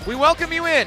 We welcome you in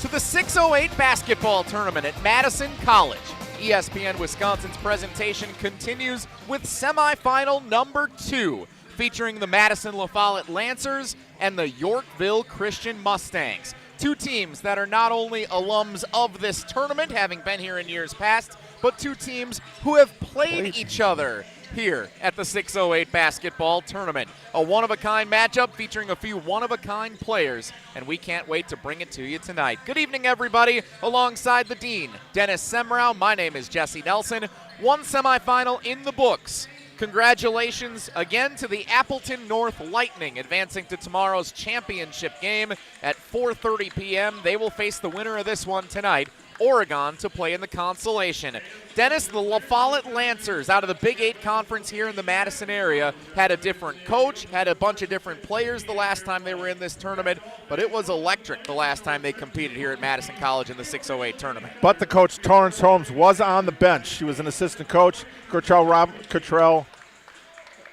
to the 608 basketball tournament at Madison College. ESPN Wisconsin's presentation continues with semifinal number 2, featuring the Madison La Follette Lancers and the Yorkville Christian Mustangs. Two teams that are not only alums of this tournament, having been here in years past, but two teams who have played each other here at the 608 basketball tournament. A one-of-a-kind matchup featuring a few one-of-a-kind players, and we can't wait to bring it to you tonight. Good evening, everybody. Alongside the Dean, Dennis Semrau, my name is Jesse Nelson. One semifinal in the books. Congratulations again to the Appleton North Lightning, advancing to tomorrow's championship game at 4:30 p.m. They will face the winner of this one tonight, Oregon, to play in the Consolation. Dennis, the La Follette Lancers out of the Big 8 Conference here in the Madison area had a different coach, had a bunch of different players the last time they were in this tournament, but it was electric the last time they competed here at Madison College in the 608 tournament. But the coach, Torrance Holmes, was on the bench. He was an assistant coach. Cottrell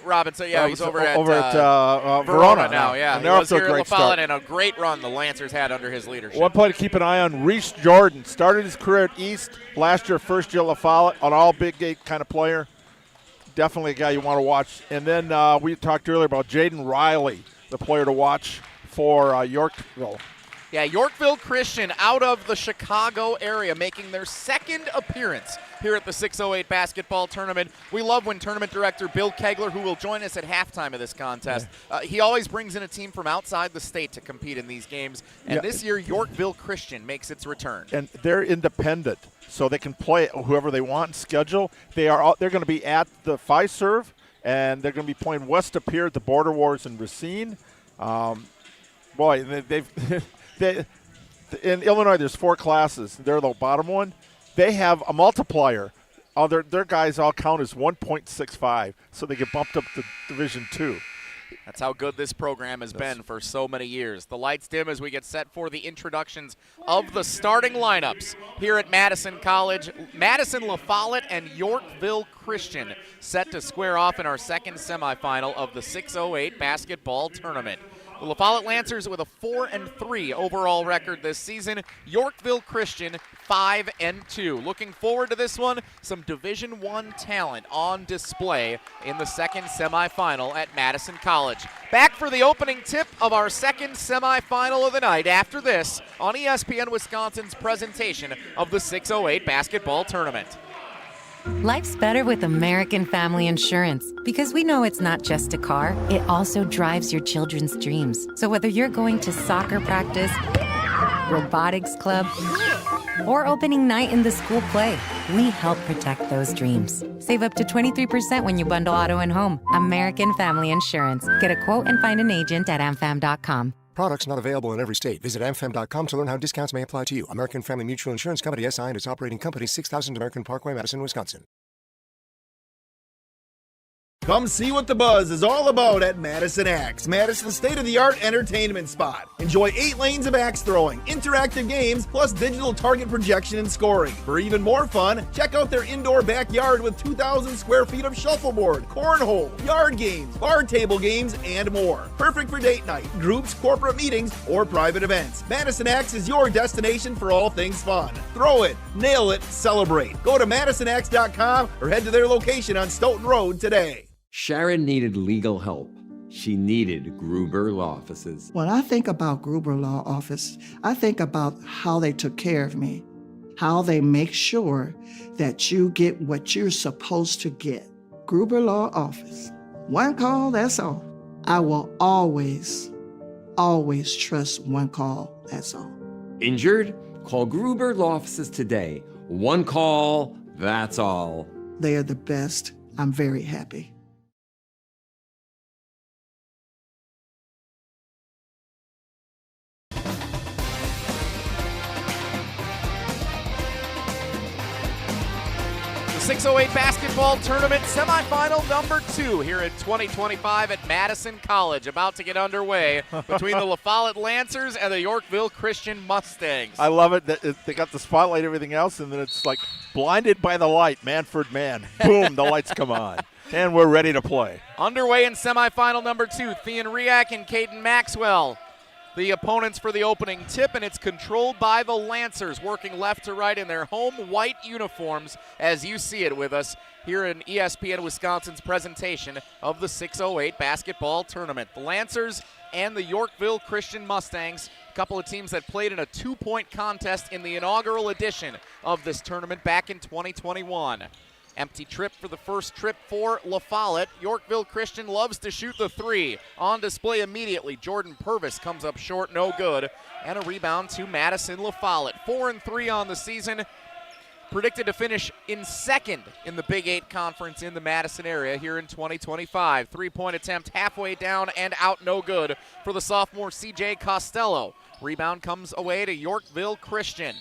Robinson, he's over at Verona now. Yeah, and he was here at La Follette, start. and a great run the Lancers had under his leadership. One play to keep an eye on, Reese Jordan. Started his career at East last year, first year at La Follette, an all Big 8 kind of player. Definitely a guy you want to watch. And then we talked earlier about Jaden Riley, the player to watch for Yorkville. Yeah, Yorkville Christian out of the Chicago area, making their second appearance here at the 608 basketball tournament. We love when tournament director Bill Kegler, who will join us at halftime of this contest, he always brings in a team from outside the state to compete in these games. And this year, Yorkville Christian makes its return. And they're independent, so they can play whoever they want and schedule. They're going to be at the Fiserv, and they're going to be playing west up here at the Border Wars in Racine. In Illinois, there's 4 classes. They're the bottom one. They have a multiplier. Their guys all count as 1.65, so they get bumped up to Division II. That's how good this program has been for so many years. The lights dim as we get set for the introductions of the starting lineups here at Madison College. Madison La Follette and Yorkville Christian set to square off in our second semifinal of the 608 basketball tournament. The La Follette Lancers with a 4-3 overall record this season. Yorkville Christian 5-2. Looking forward to this one. Some Division I talent on display in the second semifinal at Madison College. Back for the opening tip of our second semifinal of the night after this on ESPN Wisconsin's presentation of the 608 basketball tournament. Life's better with American Family Insurance because we know it's not just a car, it also drives your children's dreams. So whether you're going to soccer practice, robotics club, or opening night in the school play, we help protect those dreams. Save up to 23% when you bundle auto and home. American Family Insurance. Get a quote and find an agent at amfam.com. Products not available in every state. Visit amfam.com to learn how discounts may apply to you. American Family Mutual Insurance Company, SI, and its operating company, 6000 American Parkway, Madison, Wisconsin. Come see what the buzz is all about at Madison Axe, Madison's state-of-the-art entertainment spot. Enjoy 8 lanes of axe throwing, interactive games, plus digital target projection and scoring. For even more fun, check out their indoor backyard with 2,000 square feet of shuffleboard, cornhole, yard games, bar table games, and more. Perfect for date night, groups, corporate meetings, or private events. Madison Axe is your destination for all things fun. Throw it, nail it, celebrate. Go to MadisonAxe.com or head to their location on Stoughton Road today. Sharon needed legal help. She needed Gruber Law Offices. When I think about Gruber Law Office, I think about how they took care of me, how they make sure that you get what you're supposed to get. Gruber Law Office. One call, that's all. I will always trust one call, that's all. Injured? Call Gruber Law Offices today. One call, that's all. They are the best. I'm very happy. The 608 basketball tournament semifinal number 2 here in 2025 at Madison College, about to get underway between the La Follette Lancers and the Yorkville Christian Mustangs. I love it that they got the spotlight, everything else, and then it's like blinded by the light, Manford man. Boom, the lights come on. And we're ready to play. Underway in semifinal number 2, Thean Riak and Caden Maxwell. the opponents for the opening tip, and it's controlled by the Lancers, working left to right in their home white uniforms, as you see it with us here in ESPN Wisconsin's presentation of the 608 basketball tournament. The Lancers and the Yorkville Christian Mustangs, a couple of teams that played in a 2-point contest in the inaugural edition of this tournament back in 2021. Empty trip for the first trip for La Follette. Yorkville Christian loves to shoot the three. On display immediately, Jordan Purvis comes up short, no good. And a rebound to Madison La Follette. 4-3 on the season. Predicted to finish in second in the Big 8 Conference in the Madison area here in 2025. Three-point attempt halfway down and out, no good for the sophomore C.J. Costello. Rebound comes away to Yorkville Christian.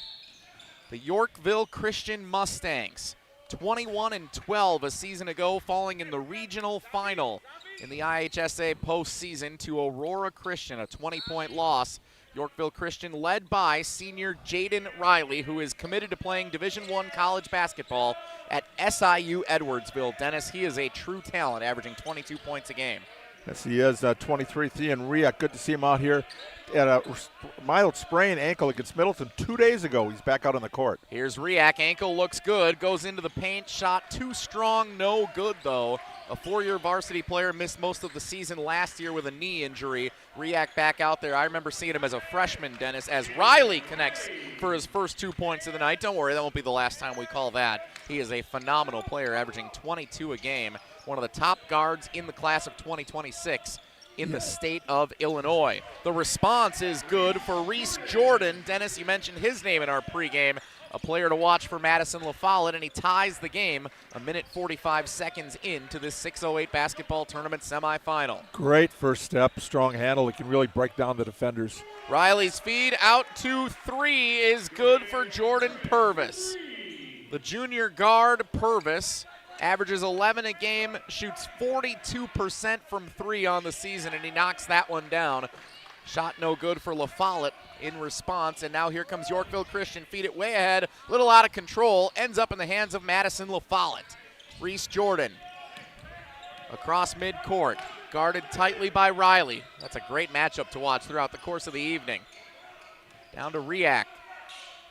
The Yorkville Christian Mustangs, 21-12 a season ago, falling in the regional final in the IHSA postseason to Aurora Christian, a 20-point loss. Yorkville Christian led by senior Jaden Riley, who is committed to playing Division I college basketball at SIU Edwardsville. Dennis, he is a true talent, averaging 22 points a game. Yes, he is. 23, Thean Riak. Good to see him out here at a mild sprained ankle against Middleton 2 days ago. He's back out on the court. Here's Riak. Ankle looks good. Goes into the paint. Shot too strong. No good, though. A four-year varsity player missed most of the season last year with a knee injury. Riak back out there. I remember seeing him as a freshman, Dennis, as Riley connects for his first 2 points of the night. Don't worry, that won't be the last time we call that. He is a phenomenal player, averaging 22 a game. One of the top guards in the class of 2026 in the state of Illinois. The response is good for Reese Jordan. Dennis, you mentioned his name in our pregame. A player to watch for Madison La Follette, and he ties the game a minute 45 seconds into this 608 basketball tournament semifinal. Great first step, strong handle. He can really break down the defenders. Riley's feed out to three is good for Jordan Purvis. The junior guard Purvis averages 11 a game, shoots 42% from three on the season, and he knocks that one down. Shot no good for La Follette in response, and now here comes Yorkville Christian. Feed it way ahead, a little out of control, ends up in the hands of Madison La Follette. Reese Jordan across midcourt, guarded tightly by Riley. That's a great matchup to watch throughout the course of the evening. Down to Riak.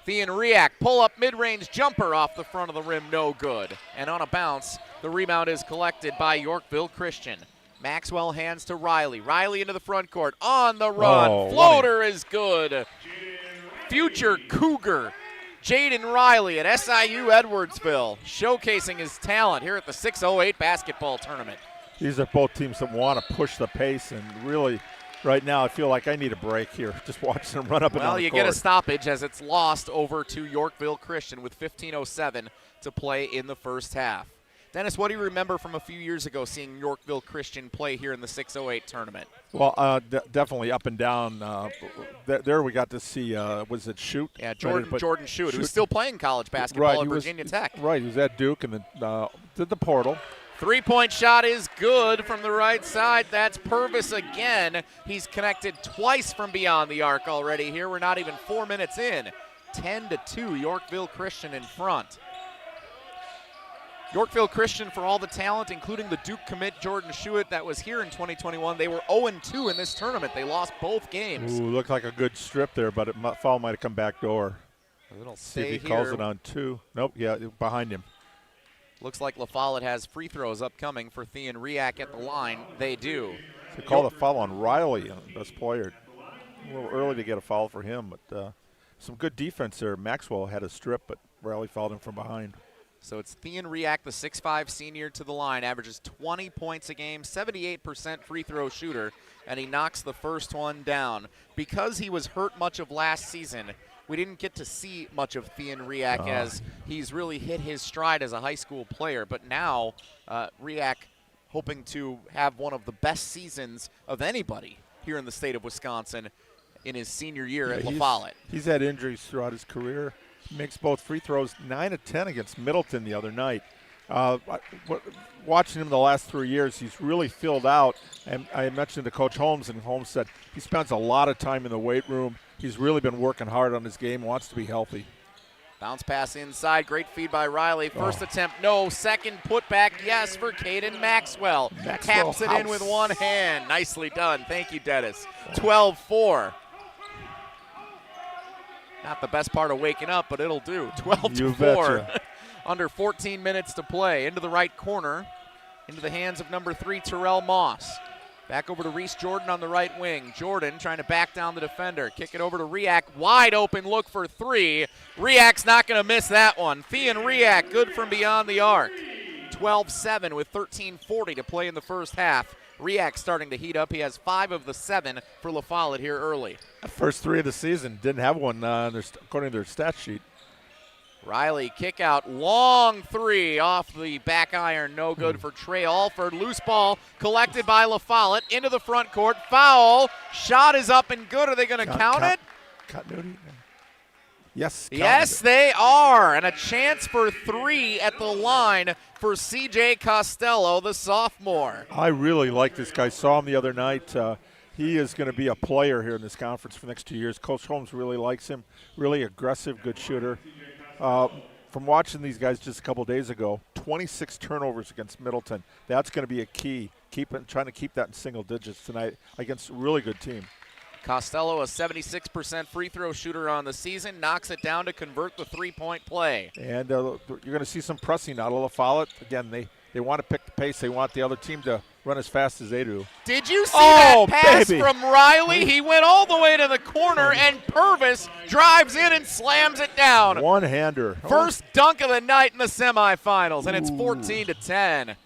Thean Riak, pull-up mid-range jumper off the front of the rim, no good. And on a bounce, the rebound is collected by Yorkville Christian. Maxwell hands to Riley. Riley into the front court, on the run. Floater is good. Future Cougar Jaden Riley at SIU Edwardsville, showcasing his talent here at the 608 basketball tournament. These are both teams that want to push the pace, and really, right now, I feel like I need a break here. Just watching them run up and down the court. Well, you get a stoppage as it's lost over to Yorkville Christian with 15:07 to play in the first half. Dennis, what do you remember from a few years ago seeing Yorkville Christian play here in the 608 tournament? Well, definitely up and down. There we got to see, was it Shoot? Yeah, Jordan Shoot, who's still playing college basketball at Virginia Tech. Right, he was at Duke and then did the portal. Three-point shot is good from the right side. That's Purvis again. He's connected twice from beyond the arc already here. We're not even 4 minutes in. 10-2, Yorkville Christian in front. Yorkville Christian, for all the talent, including the Duke commit Jordan Schuett that was here in 2021, they were 0-2 in this tournament. They lost both games. Ooh, looked like a good strip there, but foul might have come back door. It'll See stay if he here. calls it on two. Nope, yeah, behind him. Looks like La Follette has free throws upcoming for Thean Riak at the line. They do. They called a foul on Riley, best player. A little early to get a foul for him, but some good defense there. Maxwell had a strip, but Riley fouled him from behind. So it's Thean Riak, the 6'5 senior, to the line, averages 20 points a game, 78% free throw shooter, and he knocks the first one down. Because he was hurt much of last season, we didn't get to see much of Thean Riak as he's really hit his stride as a high school player. But now Riak hoping to have one of the best seasons of anybody here in the state of Wisconsin in his senior year at La Follette. He's had injuries throughout his career. He makes both free throws, 9 of 10 against Middleton the other night. Watching him the last 3 years, he's really filled out. And I mentioned to Coach Holmes, and Holmes said he spends a lot of time in the weight room. He's really been working hard on his game, wants to be healthy. Bounce pass inside, great feed by Riley. First attempt, no. Second putback, yes, for Caden Maxwell. Taps it in with one hand. Nicely done. Thank you, Dennis. 12-4. Not the best part of waking up, but it'll do. 12 You to 4. betcha. Under 14 minutes to play. Into the right corner. Into the hands of number 3, Terrell Moss. Back over to Reese Jordan on the right wing. Jordan trying to back down the defender. Kick it over to Riak. Wide open look for 3. Riak's not going to miss that one. Thean Riak good from beyond the arc. 12-7 with 13:40 to play in the first half. Riak starting to heat up. He has 5 of the 7 for La Follette here early. First 3 of the season. Didn't have one according to their stat sheet. Riley kick out, long 3 off the back iron, no good for Trey Alford. Loose ball collected by La Follette into the front court. Foul. Shot is up and good. Are they going to count it? Continuity? Yes. Yes, they are. And a chance for 3 at the line for CJ Costello, the sophomore. I really like this guy. Saw him the other night. He is going to be a player here in this conference for the next 2 years. Coach Holmes really likes him. Really aggressive, good shooter. From watching these guys just a couple days ago, 26 turnovers against Middleton. That's going to be a key. Trying to keep that in single digits tonight against a really good team. Costello, a 76% free throw shooter on the season, knocks it down to convert the 3-point play. And you're going to see some pressing out of La Follette. Again, they want to pick the pace. They want the other team to run as fast as they do. Did you see that pass baby. from Riley? He went all the way to the corner, and Purvis drives in and slams it down. One-hander. First dunk of the night in the semifinals, and it's 14-10.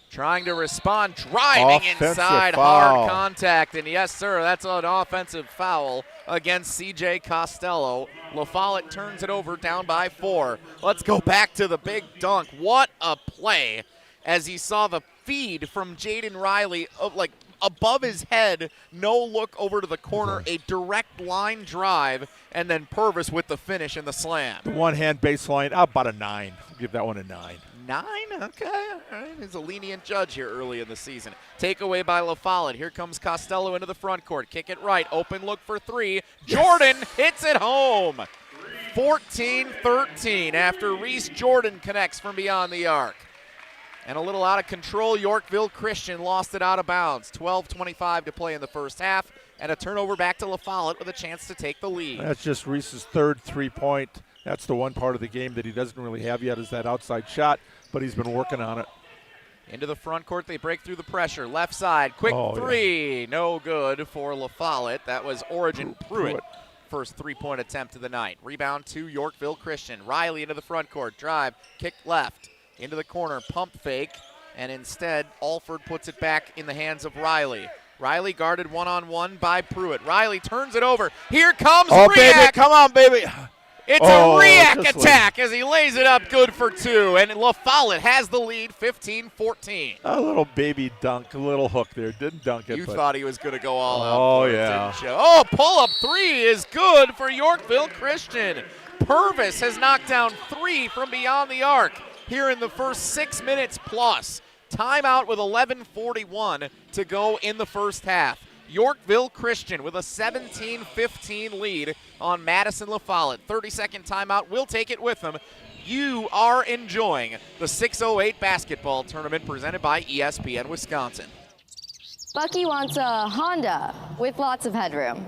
Trying to respond, driving inside, foul. hard contact, and yes, sir, that's an offensive foul against CJ Costello. La Follette turns it over, down by 4. Let's go back to the big dunk. What a play as he saw the feed from Jaden Riley, like above his head, no look over to the corner, a direct line drive, and then Purvis with the finish and the slam. The one-hand baseline, about a 9. I'll give that one a 9. 9? Okay, all right. He's a lenient judge here early in the season. Takeaway by La Follette. Here comes Costello into the front court. Kick it right. Open look for 3. Jordan hits it home. 14-13 after Reese Jordan connects from beyond the arc. And a little out of control, Yorkville Christian lost it out of bounds. 12:25 to play in the first half, and a turnover back to La Follette with a chance to take the lead. That's just Reese's third 3-point. That's the one part of the game that he doesn't really have yet is that outside shot, but he's been working on it. Into the front court, they break through the pressure. Left side, quick 3. No good for La Follette. That was Origin Pruitt. First 3-point attempt of the night. Rebound to Yorkville Christian. Riley into the front court. Drive, kick left. Into the corner, pump fake. And instead, Alford puts it back in the hands of Riley. Riley guarded one-on-one by Pruitt. Riley turns it over. Here comes Riak. Baby, come on, baby. It's a Riak attack as he lays it up good for 2. And La Follette has the lead, 15-14. A little baby dunk, a little hook there. Didn't dunk it. You but thought he was going to go all out. Oh, for it, yeah. didn't you? Oh, pull-up 3 is good for Yorkville Christian. Purvis has knocked down 3 from beyond the arc here in the first 6 minutes plus. Timeout with 11:41 to go in the first half. Yorkville Christian with a 17-15 lead on Madison La Follette. 30-second timeout. We'll take it with them. You are enjoying the 608 basketball tournament presented by ESPN Wisconsin. Bucky wants a Honda with lots of headroom.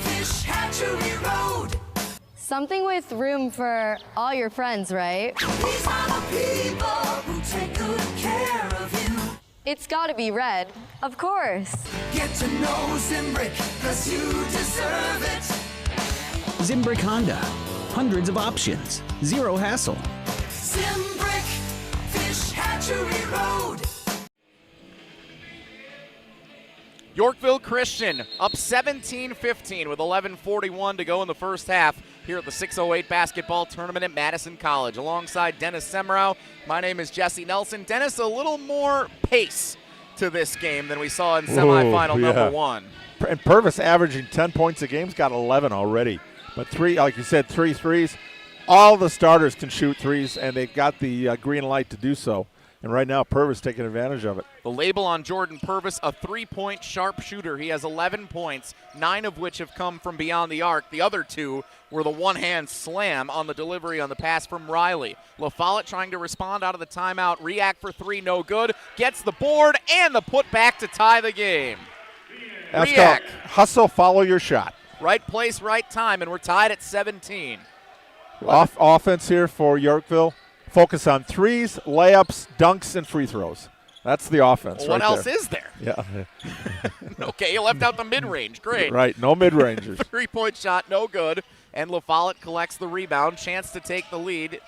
Fish Hatchery Road. Something with room for all your friends, right? These are the people who take good care of you. It's gotta be red, of course. Get to know Zimbrick, cause you deserve it. Zimbrick Honda. Hundreds of options. Zero hassle. Zimbrick, Fish Hatchery Road. Yorkville Christian up 17-15 with 11:41 to go in the first half here at the 608 basketball tournament at Madison College. Alongside Dennis Semrau, my name is Jesse Nelson. Dennis, a little more pace to this game than we saw in semifinal number 1. And Purvis averaging 10 points a game's got 11 already. But 3, like you said, 3 threes. All the starters can shoot threes, and they've got the green light to do so. And right now, Purvis taking advantage of it. The label on Jordan Purvis, a 3-point sharpshooter. He has 11 points, 9 of which have come from beyond the arc. The other 2 were the one-hand slam on the delivery on the pass from Riley. La Follette trying to respond out of the timeout. Riak for 3, no good. Gets the board and the putback to tie the game. Riak. Hustle, follow your shot. Right place, right time, and we're tied at 17. Offense here for Yorkville. Focus on threes, layups, dunks, and free throws. That's the offense What right else there. is there? Yeah. Okay, you left out the mid-range. Great. Right, no mid-rangers. Three-point shot, no good. And La Follette collects the rebound. Chance to take the lead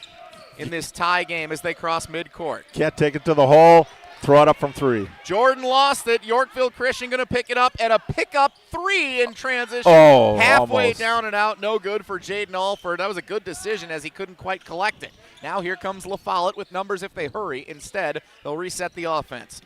in this tie game as they cross midcourt. Can't take it to the hole. Throw it up from three. Jordan lost it. Yorkville Christian going to pick it up, and a pickup three in transition. Oh, halfway almost. down and out. No good for Jaden Alford. That was a good decision as he couldn't quite collect it. Now here comes La Follette with numbers if they hurry. Instead, they'll reset the offense.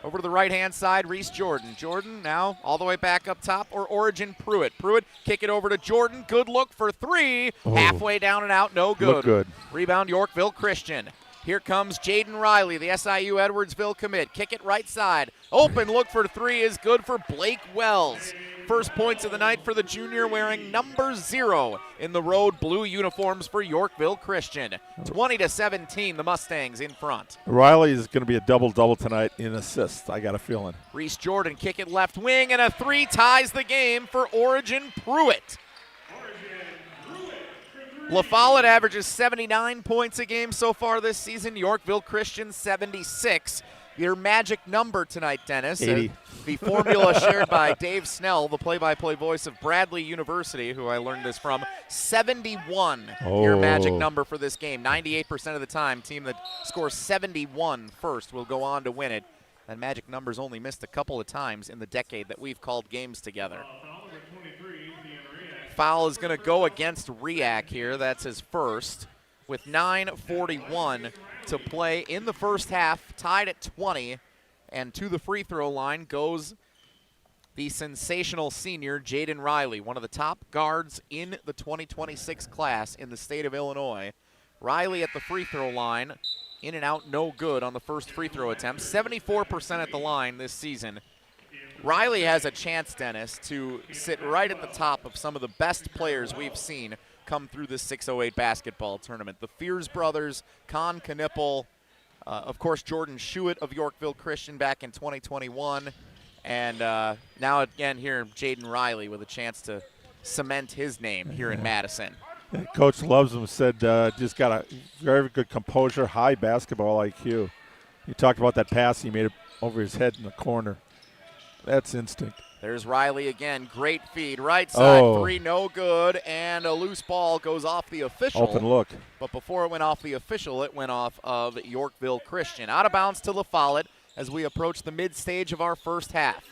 Over to the right-hand side, Reese Jordan. Jordan now all the way back up top, or Origin Pruitt. Pruitt kick it over to Jordan. Good look for three. Oh. Halfway down and out, no good. Look good. Rebound Yorkville Christian. Here comes Jaden Riley, the SIU Edwardsville commit. Kick it right side. Open look for three is good for Blake Wells. First points of the night for the junior, wearing number 0 in the road blue uniforms for Yorkville Christian. 20-17, the Mustangs in front. Riley is going to be a double-double tonight in assists, I got a feeling. Reese Jordan kick it left wing, and a three ties the game for Origin Pruitt. La Follette averages 79 points a game so far this season. Yorkville Christian 76. Your magic number tonight, Dennis. 80. The formula shared by Dave Snell, the play-by-play voice of Bradley University, who I learned this from. 71, your magic number for this game. 98% of the time, team that scores 71 first will go on to win it. That magic number's only missed a couple of times in the decade that we've called games together. Foul is going to go against Riak here. That's his first. With 9:41 to play in the first half, tied at 20. And to the free throw line goes the sensational senior Jaden Riley, one of the top guards in the 2026 class in the state of Illinois. Riley at the free throw line, in and out, no good on the first free throw attempt. 74% at the line this season. Riley has a chance, Dennis, to sit right at the top of some of the best players we've seen come through this 608 basketball tournament. The Fears brothers, Con Knippel, of course, Jordan Schuett of Yorkville Christian back in 2021. And now again here, Jaden Riley with a chance to cement his name here in Madison. Coach loves him, said just got a very good composure, high basketball IQ. He talked about that pass he made it over his head in the corner. That's instinct. There's Riley again. Great feed. Right side, three, no good. And a loose ball goes off the official. Open look. But before it went off the official, it went off of Yorkville Christian. Out of bounds to La Follette as we approach the mid-stage of our first half.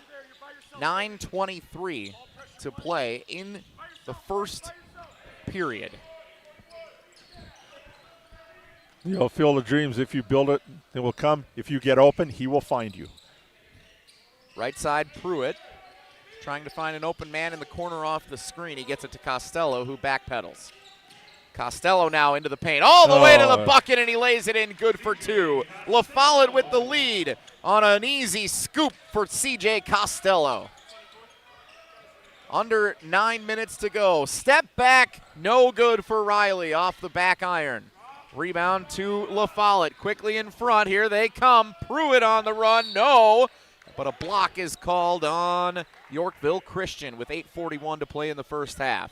9:23 to play in the first period. You'll field of dreams. If you build it, it will come. If you get open, he will find you. Right side, Pruitt trying to find an open man in the corner off the screen. He gets it to Costello, who backpedals. Costello now into the paint, all the way to the bucket, and he lays it in, good for two. La Follette with the lead on an easy scoop for C.J. Costello. Under 9 minutes to go. Step back, no good for Riley off the back iron. Rebound to La Follette, quickly in front. Here they come. Pruitt on the run, no. But a block is called on Yorkville Christian with 8:41 to play in the first half.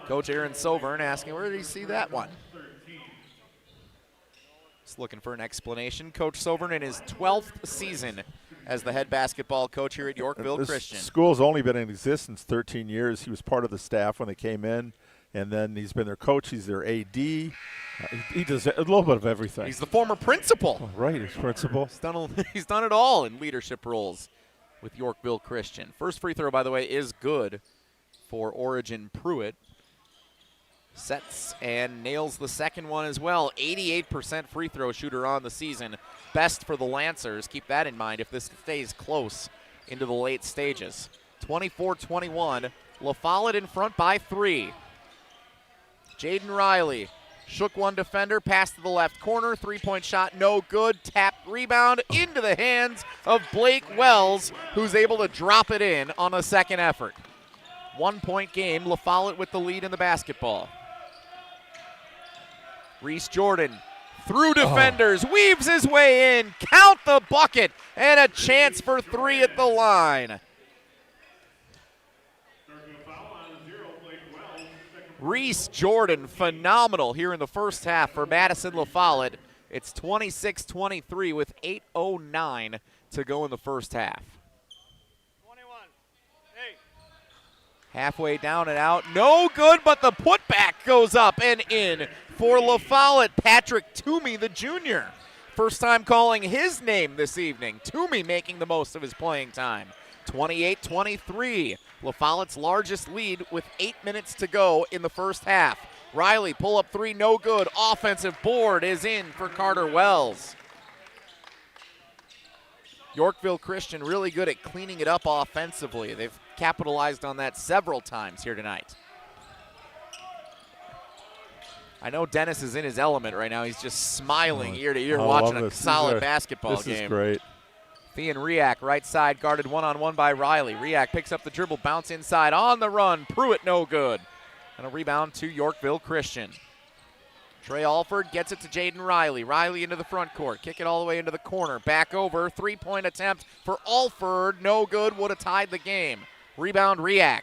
Coach Aaron Sovern asking, where did he see that one? Just looking for an explanation. Coach Sovern in his 12th season as the head basketball coach here at Yorkville Christian. This school's only been in existence 13 years. He was part of the staff when they came in, and then he's been their coach. He's their AD. He does a little bit of everything. He's the former principal. Oh, right, he's principal. He's done it all in leadership roles with Yorkville Christian. First free throw, by the way, is good for Origin Pruitt. Sets and nails the second one as well. 88% free throw shooter on the season. Best for the Lancers. Keep that in mind if this stays close into the late stages. 24-21. La Follette in front by 3. Jaden Riley shook one defender, passed to the left corner, three-point shot, no good, tapped rebound into the hands of Blake Wells, who's able to drop it in on a second effort. 1 point game, La Follette with the lead in the basketball. Reese Jordan through defenders, weaves his way in, count the bucket, and a chance for 3 at the line. Reese Jordan, phenomenal here in the first half for Madison La Follette. It's 26-23 with 8:09 to go in the first half. 21. Halfway down and out. No good, but the putback goes up and in for La Follette. Patrick Toomey, the junior. First time calling his name this evening. Toomey making the most of his playing time. 28-23. La Follette's largest lead with 8 minutes to go in the first half. Riley, pull up three, no good. Offensive board is in for Carter Wells. Yorkville Christian really good at cleaning it up offensively. They've capitalized on that several times here tonight. I know Dennis is in his element right now. He's just smiling ear to ear watching a solid basketball game. This is great. Thean Riak, right side, guarded one-on-one by Riley. Riak picks up the dribble, bounce inside, on the run. Pruitt, no good. And a rebound to Yorkville Christian. Trey Alford gets it to Jaden Riley. Riley into the front court. Kick it all the way into the corner. Back over. Three-point attempt for Alford. No good. Would have tied the game. Rebound Riak.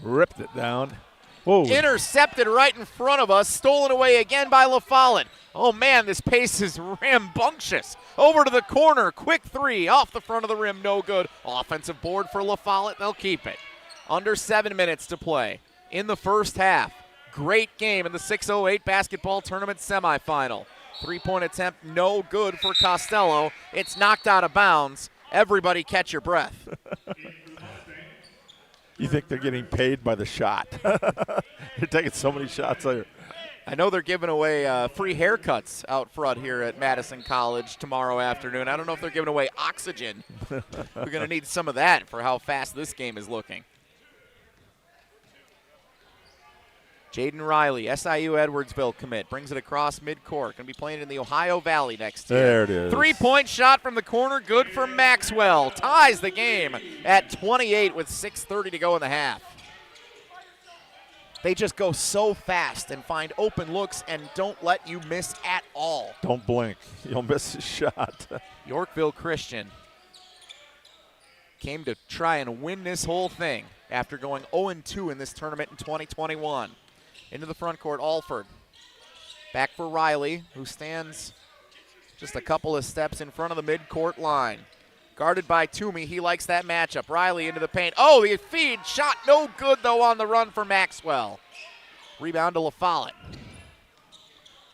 Ripped it down. Whoa. Intercepted right in front of us. Stolen away again by La Follette. Oh, man, this pace is rambunctious. Over to the corner. Quick three. Off the front of the rim. No good. Offensive board for La Follette. They'll keep it. Under 7 minutes to play in the first half. Great game in the 608 basketball tournament semifinal. Three-point attempt, no good for Costello. It's knocked out of bounds. Everybody catch your breath. You think they're getting paid by the shot. You're taking so many shots there. I know they're giving away free haircuts out front here at Madison College tomorrow afternoon. I don't know if they're giving away oxygen. We're going to need some of that for how fast this game is looking. Jaden Riley, SIU Edwardsville commit, brings it across midcourt. Going to be playing in the Ohio Valley next year. There it is. Three-point shot from the corner, good for Maxwell. Ties the game at 28 with 6:30 to go in the half. They just go so fast and find open looks and don't let you miss at all. Don't blink. You'll miss a shot. Yorkville Christian came to try and win this whole thing after going 0-2 in this tournament in 2021. Into the front court, Alford. Back for Riley, who stands just a couple of steps in front of the midcourt line. Guarded by Toomey, he likes that matchup. Riley into the paint. Oh, the feed shot, no good though on the run for Maxwell. Rebound to La Follette.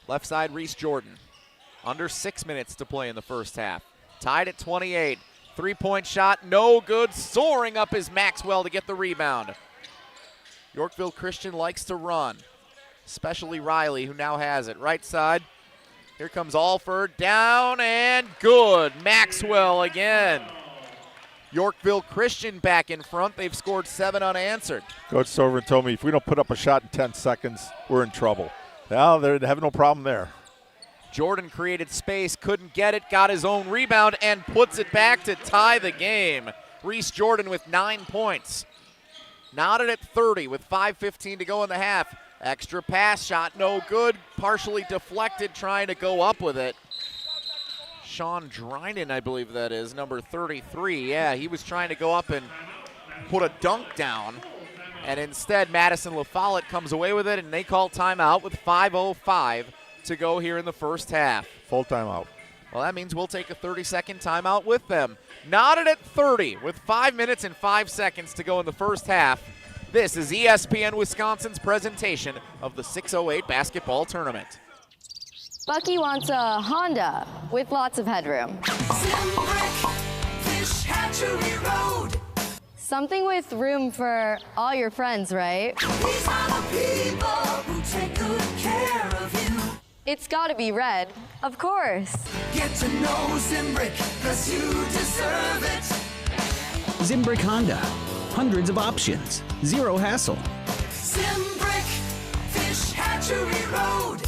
Left side, Reese Jordan. Under 6 minutes to play in the first half. Tied at 28. Three-point shot, no good. Soaring up is Maxwell to get the rebound. Yorkville Christian likes to run, especially Riley, who now has it. Right side, here comes Alford, down and good. Maxwell again. Yorkville Christian back in front. They've scored 7 unanswered. Coach Sovereign told me if we don't put up a shot in 10 seconds, we're in trouble. Well, they have no problem there. Jordan created space, couldn't get it, got his own rebound, and puts it back to tie the game. Reese Jordan with 9 points. Knotted at 30 with 5:15 to go in the half. Extra pass shot, no good. Partially deflected, trying to go up with it. Sean Dryden, I believe that is, number 33. Yeah, he was trying to go up and put a dunk down. And instead, Madison La Follette comes away with it, and they call timeout with 5:05 to go here in the first half. Full timeout. Well, that means we'll take a 30-second timeout with them. Knotted at 30 with 5 minutes and 5 seconds to go in the first half. This is ESPN Wisconsin's presentation of the 608 basketball tournament. Bucky wants a Honda with lots of headroom. Something with room for all your friends, right? These are the people who take good care of you. It's gotta be red, of course. Get to know Zimbrick, cause you deserve it. Zimbrick Honda. Hundreds of options. Zero hassle. Zimbrick, Fish Hatchery Road.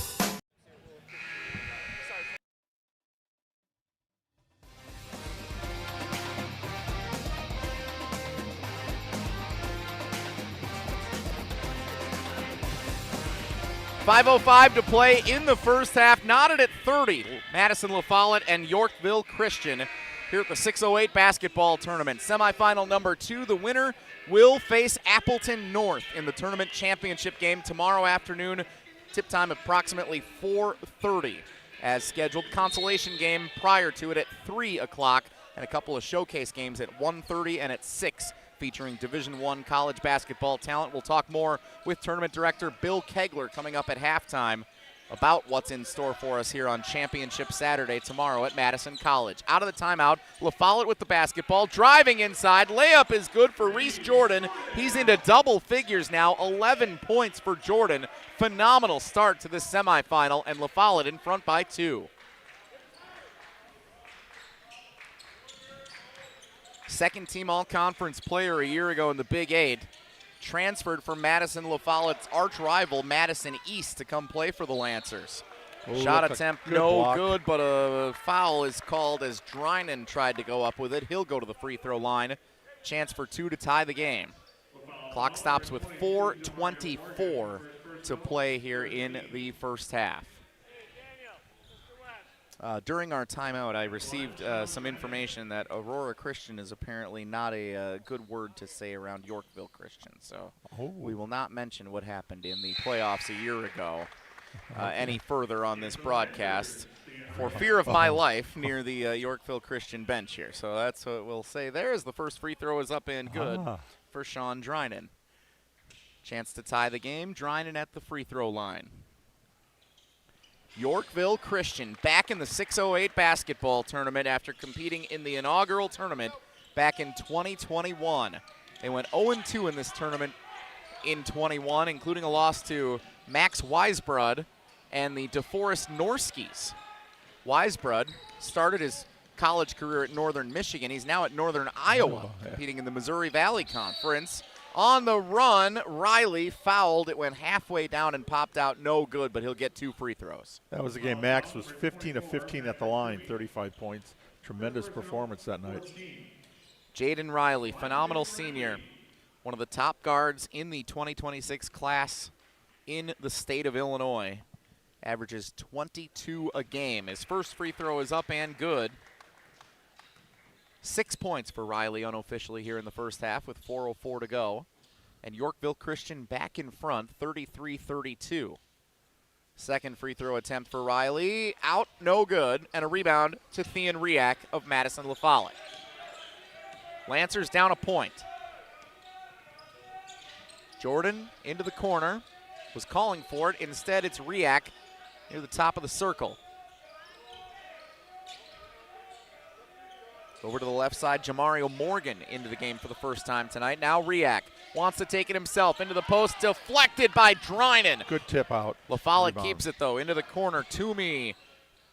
.505 to play in the first half. Knotted at 30. Madison La Follette and Yorkville Christian here at the 608 basketball tournament. Semifinal number 2, the winner will face Appleton North in the tournament championship game tomorrow afternoon. Tip time approximately 4:30 as scheduled. Consolation game prior to it at 3 o'clock, and a couple of showcase games at 1:30 and at 6 featuring Division I college basketball talent. We'll talk more with tournament director Bill Kegler coming up at halftime about what's in store for us here on Championship Saturday tomorrow at Madison College. Out of the timeout, La Follette with the basketball, driving inside. Layup is good for Reese Jordan. He's into double figures now, 11 points for Jordan. Phenomenal start to this semifinal, and La Follette in front by 2. Second team all-conference player a year ago in the Big 8. Transferred from Madison La Follette's arch rival, Madison East, to come play for the Lancers. Shot attempt no good, but a foul is called as Drinan tried to go up with it. He'll go to the free throw line. Chance for 2 to tie the game. Clock stops with 4:24 to play here in the first half. During our timeout, I received some information that Aurora Christian is apparently not a good word to say around Yorkville Christian. So we will not mention what happened in the playoffs a year ago any further on this broadcast for fear of my life near the Yorkville Christian bench here. So that's what we'll say there as the first free throw is up and good for Sean Drinan. Chance to tie the game. Drinan at the free throw line. Yorkville Christian back in the 608 basketball tournament after competing in the inaugural tournament back in 2021. They went 0-2 in this tournament in 21, including a loss to Max Weisbrod and the DeForest Norskis. Weisbrod started his college career at Northern Michigan. He's now at Northern Iowa, competing in the Missouri Valley Conference. On the run, Riley fouled. It went halfway down and popped out, no good, but he'll get 2 free throws. That was the game. Max was 15 of 15 at the line, 35 points. Tremendous performance that night. Jaden Riley, phenomenal senior. One of the top guards in the 2026 class in the state of Illinois. Averages 22 a game. His first free throw is up and good. 6 points for Riley unofficially here in the first half with 4:04 to go. And Yorkville Christian back in front, 33-32. Second free throw attempt for Riley. Out, no good. And a rebound to Thean Riak of Madison La Follette. Lancers down a point. Jordan into the corner. Was calling for it. Instead, it's Riak near the top of the circle. Over to the left side, Jamario Morgan into the game for the first time tonight. Now Riak wants to take it himself into the post, deflected by Drinan. Good tip out. La Follette keeps it though, into the corner. Toomey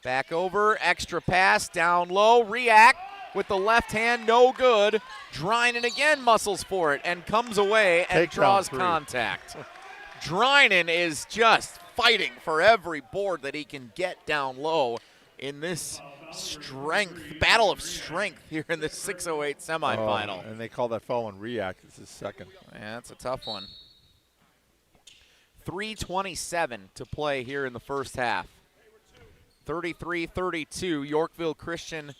back over, extra pass, down low. Riak with the left hand, no good. Drinan again muscles for it and comes away and draws contact. Drinan is just fighting for every board that he can get down low in this battle of strength here in the 608 semifinal. And they call that foul on Riak. It's his second. Yeah, that's a tough one. 3:27 to play here in the first half. 33-32, Yorkville Christian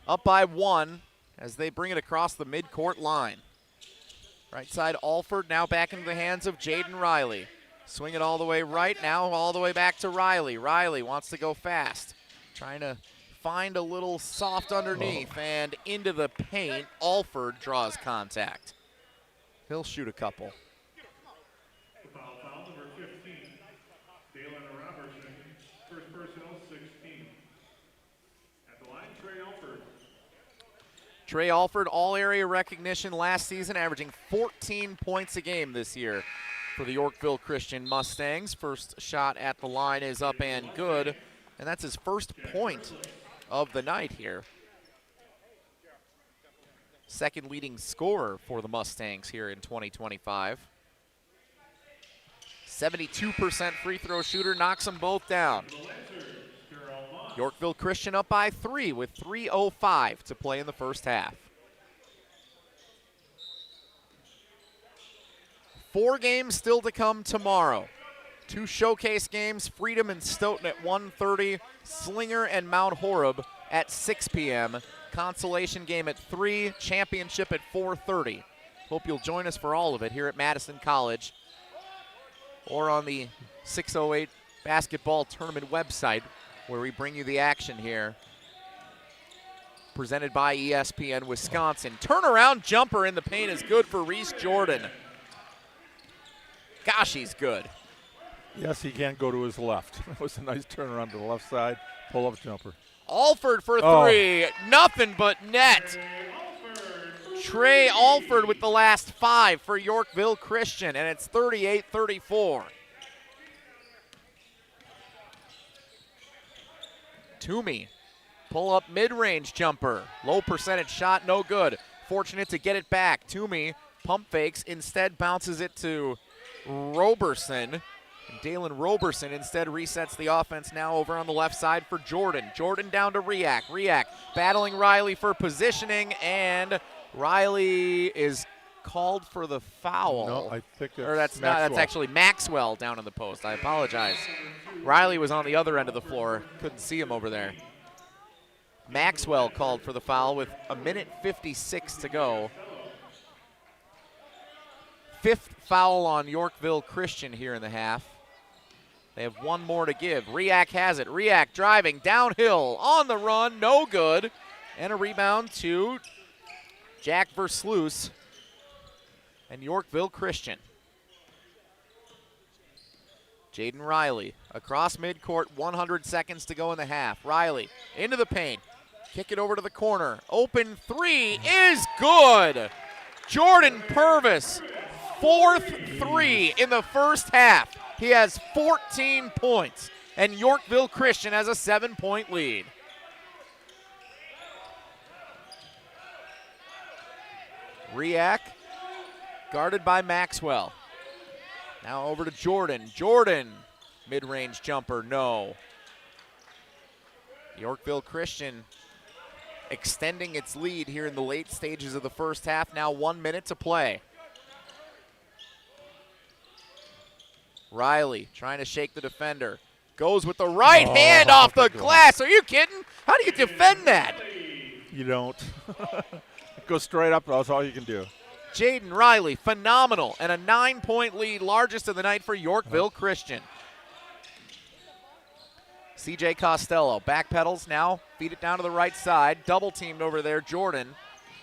up by 1 as they bring it across the midcourt line. Right side, Alford now back into the hands of Jaden Riley. Swing it all the way right, now all the way back to Riley. Riley wants to go fast. Trying to find a little soft underneath and into the paint. Alford draws contact. He'll shoot a couple. Foul number 15, Dalen Robertson, first personal 16. At the line, Trey Alford. Trey Alford, all-area recognition last season, averaging 14 points a game this year for the Yorkville Christian Mustangs. First shot at the line is up and good, and that's his first point of the night here. Second leading scorer for the Mustangs here in 2025. 72% free throw shooter, knocks them both down. Yorkville Christian up by 3 with 3:05 to play in the first half. 4 games still to come tomorrow. 2 showcase games, Freedom and Stoughton at 1:30, Slinger and Mount Horeb at 6 p.m. Consolation Game at 3, championship at 4:30. Hope you'll join us for all of it here at Madison College or on the 608 basketball tournament website where we bring you the action here. Presented by ESPN Wisconsin. Turnaround jumper in the paint is good for Reese Jordan. Gosh, he's good. Yes, he can go to his left. It was a nice turnaround to the left side, pull-up jumper. Alford for 3, nothing but net. Trey Alford with the last 5 for Yorkville Christian, and it's 38-34. Toomey, pull-up mid-range jumper. Low percentage shot, no good. Fortunate to get it back. Toomey pump fakes, instead bounces it to Roberson. Dalen Roberson instead resets the offense now over on the left side for Jordan. Jordan down to Riak. Riak battling Riley for positioning, and Riley is called for the foul. No, I think that's not. That's actually Maxwell down in the post. I apologize. Riley was on the other end of the floor. Couldn't see him over there. Maxwell called for the foul with 1:56 to go. 5th foul on Yorkville Christian here in the half. They have one more to give. Riak has it. Riak driving downhill on the run, no good. And a rebound to Jack Versluis and Yorkville Christian. Jaden Riley across midcourt, 100 seconds to go in the half. Riley into the paint. Kick it over to the corner. Open 3 is good. Jordan Purvis, 4th 3 in the first half. He has 14 points, and Yorkville Christian has a 7-point lead. Riak, guarded by Maxwell. Now over to Jordan. Jordan, mid-range jumper, no. Yorkville Christian extending its lead here in the late stages of the first half. Now 1 minute to play. Riley trying to shake the defender. Goes with the right hand off the glass. Are you kidding? How do you defend that? You don't. Go straight up. That's all you can do. Jaden Riley, phenomenal. And a 9-point lead, largest of the night for Yorkville Christian. CJ Costello backpedals now. Feed it down to the right side. Double teamed over there. Jordan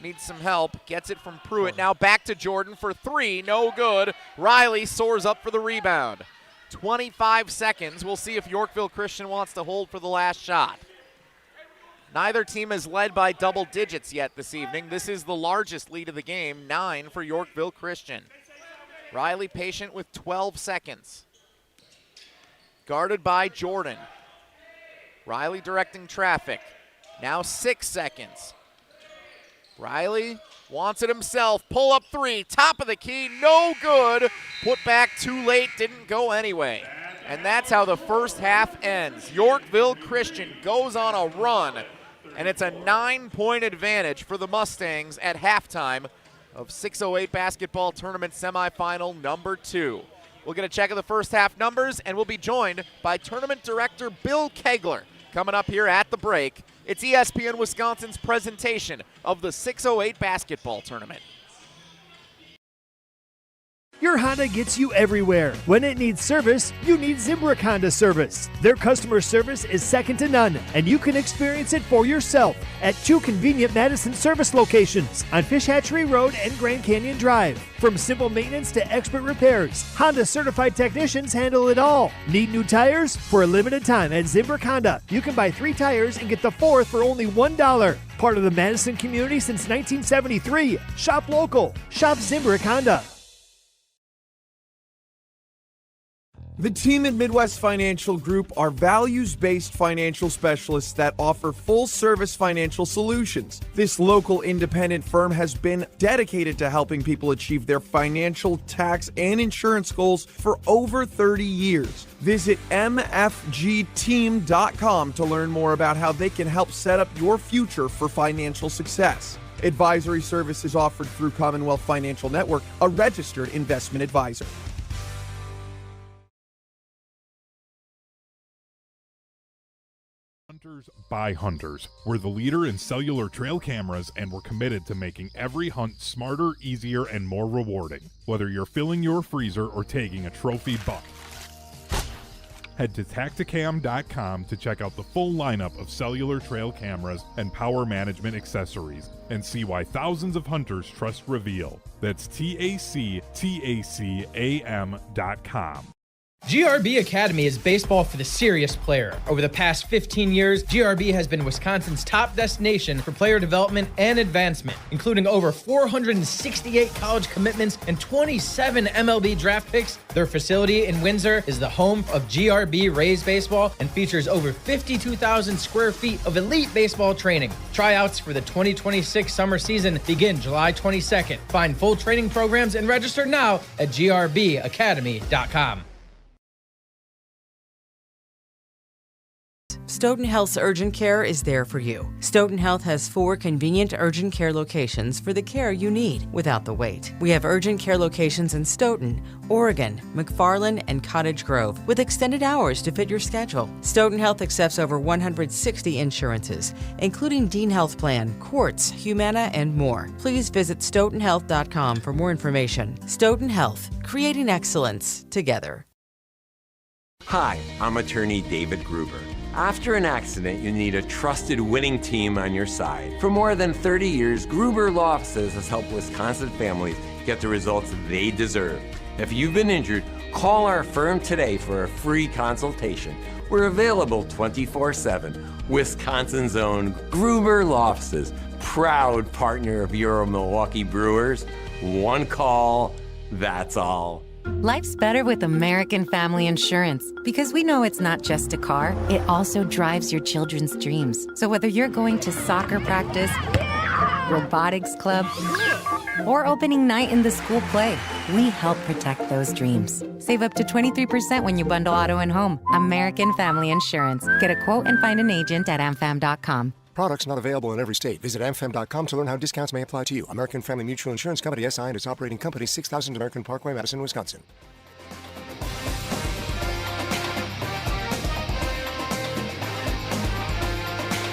needs some help. Gets it from Pruitt. Now back to Jordan for 3. No good. Riley soars up for the rebound. 25 seconds. We'll see if Yorkville Christian wants to hold for the last shot. Neither team has led by double digits yet this evening. This is the largest lead of the game, 9 for Yorkville Christian. Riley patient with 12 seconds. Guarded by Jordan. Riley directing traffic. Now 6 seconds. Riley wants it himself. Pull up 3, top of the key, no good. Put back too late, didn't go anyway. And that's how the first half ends. Yorkville Christian goes on a run, and it's a 9-point advantage for the Mustangs at halftime of 608 basketball tournament semifinal number 2. We'll get a check of the first half numbers, and we'll be joined by tournament director Bill Kegler coming up here at the break. It's ESPN Wisconsin's presentation of the 608 basketball tournament. Your Honda gets you everywhere. When it needs service, you need Zimbrick Honda service. Their customer service is second to none, and you can experience it for yourself at 2 convenient Madison service locations on Fish Hatchery Road and Grand Canyon Drive. From simple maintenance to expert repairs, Honda certified technicians handle it all. Need new tires? For a limited time at Zimbrick Honda, you can buy 3 tires and get the 4th for only $1. Part of the Madison community since 1973. Shop local. Shop Zimbrick Honda. The team at Midwest Financial Group are values-based financial specialists that offer full-service financial solutions. This local independent firm has been dedicated to helping people achieve their financial, tax, and insurance goals for over 30 years. Visit mfgteam.com to learn more about how they can help set up your future for financial success. Advisory services offered through Commonwealth Financial Network, a registered investment advisor. Hunters Hunters by hunters. We're the leader in cellular trail cameras, and we're committed to making every hunt smarter, easier, and more rewarding. Whether you're filling your freezer or taking a trophy buck. Head to Tacticam.com to check out the full lineup of cellular trail cameras and power management accessories and see why thousands of hunters trust Reveal. That's TACTACAM.com. GRB Academy is baseball for the serious player. Over the past 15 years, GRB has been Wisconsin's top destination for player development and advancement, including over 468 college commitments and 27 MLB draft picks. Their facility in Windsor is the home of GRB Rays baseball and features over 52,000 square feet of elite baseball training. Tryouts for the 2026 summer season begin July 22nd. Find full training programs and register now at grbacademy.com. Stoughton Health's urgent care is there for you. Stoughton Health has 4 convenient urgent care locations for the care you need without the wait. We have urgent care locations in Stoughton, Oregon, McFarland, and Cottage Grove with extended hours to fit your schedule. Stoughton Health accepts over 160 insurances, including Dean Health Plan, Quartz, Humana, and more. Please visit stoughtonhealth.com for more information. Stoughton Health, creating excellence together. Hi, I'm attorney David Gruber. After an accident, you need a trusted winning team on your side. For more than 30 years, Gruber Law Offices has helped Wisconsin families get the results they deserve. If you've been injured, call our firm today for a free consultation. We're available 24/7. Wisconsin's own Gruber Law Offices, proud partner of your Milwaukee Brewers. One call, that's all. Life's better with American Family Insurance because we know it's not just a car, it also drives your children's dreams. So whether you're going to soccer practice, robotics club, or opening night in the school play, we help protect those dreams. Save up to 23% when you bundle auto and home. American Family Insurance. Get a quote and find an agent at amfam.com. Products not available in every state. Visit amfam.com to learn how discounts may apply to you. American Family Mutual Insurance Company, SI, and its operating company, 6000 American Parkway, Madison, Wisconsin.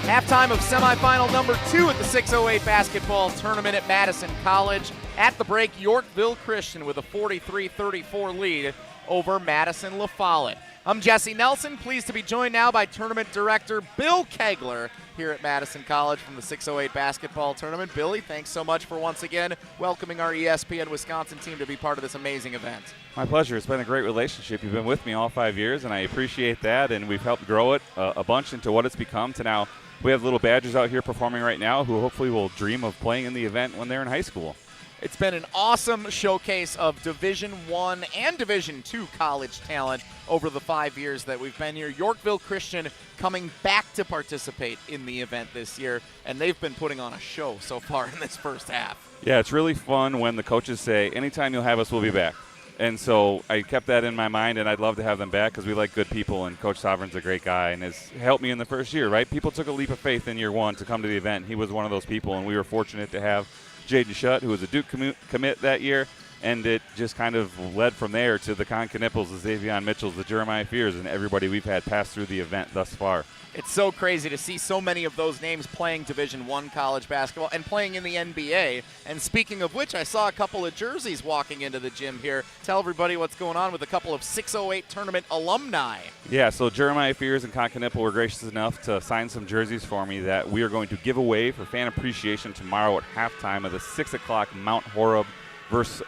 Halftime of semifinal number 2 at the 608 basketball tournament at Madison College. At the break, Yorkville Christian with a 43-34 lead over Madison La Follette. I'm Jesse Nelson, pleased to be joined now by Tournament Director Bill Kegler here at Madison College from the 608 basketball tournament. Billy, thanks so much for once again welcoming our ESPN Wisconsin team to be part of this amazing event. My pleasure. It's been a great relationship. You've been with me all 5 years, and I appreciate that, and we've helped grow it a bunch into what it's become to now. We have little Badgers out here performing right now who hopefully will dream of playing in the event when they're in high school. It's been an awesome showcase of Division I and Division II college talent over the 5 years that we've been here. Yorkville Christian coming back to participate in the event this year, and they've been putting on a show so far in this first half. Yeah, it's really fun when the coaches say, anytime you'll have us, we'll be back. And so I kept that in my mind, and I'd love to have them back because we like good people, and Coach Sovereign's a great guy and has helped me in the first year, right? People took a leap of faith in year one to come to the event. He was one of those people, and we were fortunate to have Jaden Shutt, who was a Duke commit that year, and it just kind of led from there to the Con Knipples, the Xavion Mitchells, the Jeremiah Fears, and everybody we've had pass through the event thus far. It's so crazy to see so many of those names playing Division I college basketball and playing in the NBA. And speaking of which, I saw a couple of jerseys walking into the gym here. Tell everybody what's going on with a couple of 608 tournament alumni. Yeah, so Jeremiah Fears and Con Knipple were gracious enough to sign some jerseys for me that we are going to give away for fan appreciation tomorrow at halftime of the 6 o'clock Mount Horeb versus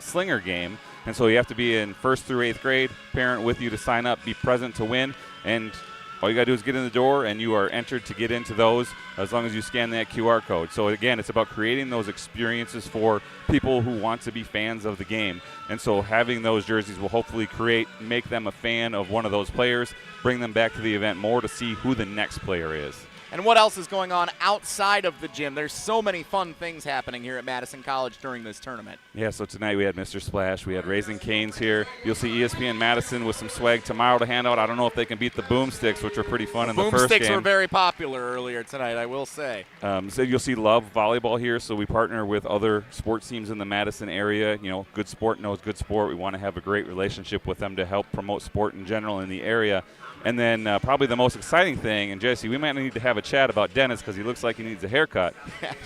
Slinger game. And so you have to be in 1st through 8th grade, parent with you to sign up, be present to win, and all you got to do is get in the door, and you are entered to get into those as long as you scan that QR code. So, again, it's about creating those experiences for people who want to be fans of the game. And so having those jerseys will hopefully make them a fan of one of those players, bring them back to the event more to see who the next player is. And what else is going on outside of the gym? There's so many fun things happening here at Madison College during this tournament. Yeah, so tonight we had Mr. Splash. We had Raising Cane's here. You'll see ESPN Madison with some swag tomorrow to hand out. I don't know if they can beat the Boomsticks, which were pretty fun in the first game. Boomsticks were very popular earlier tonight, I will say. So you'll see Love Volleyball here. So we partner with other sports teams in the Madison area. You know, good sport knows good sport. We want to have a great relationship with them to help promote sport in general in the area. And then probably the most exciting thing, and Jesse, we might need to have a chat about Dennis because he looks like he needs a haircut.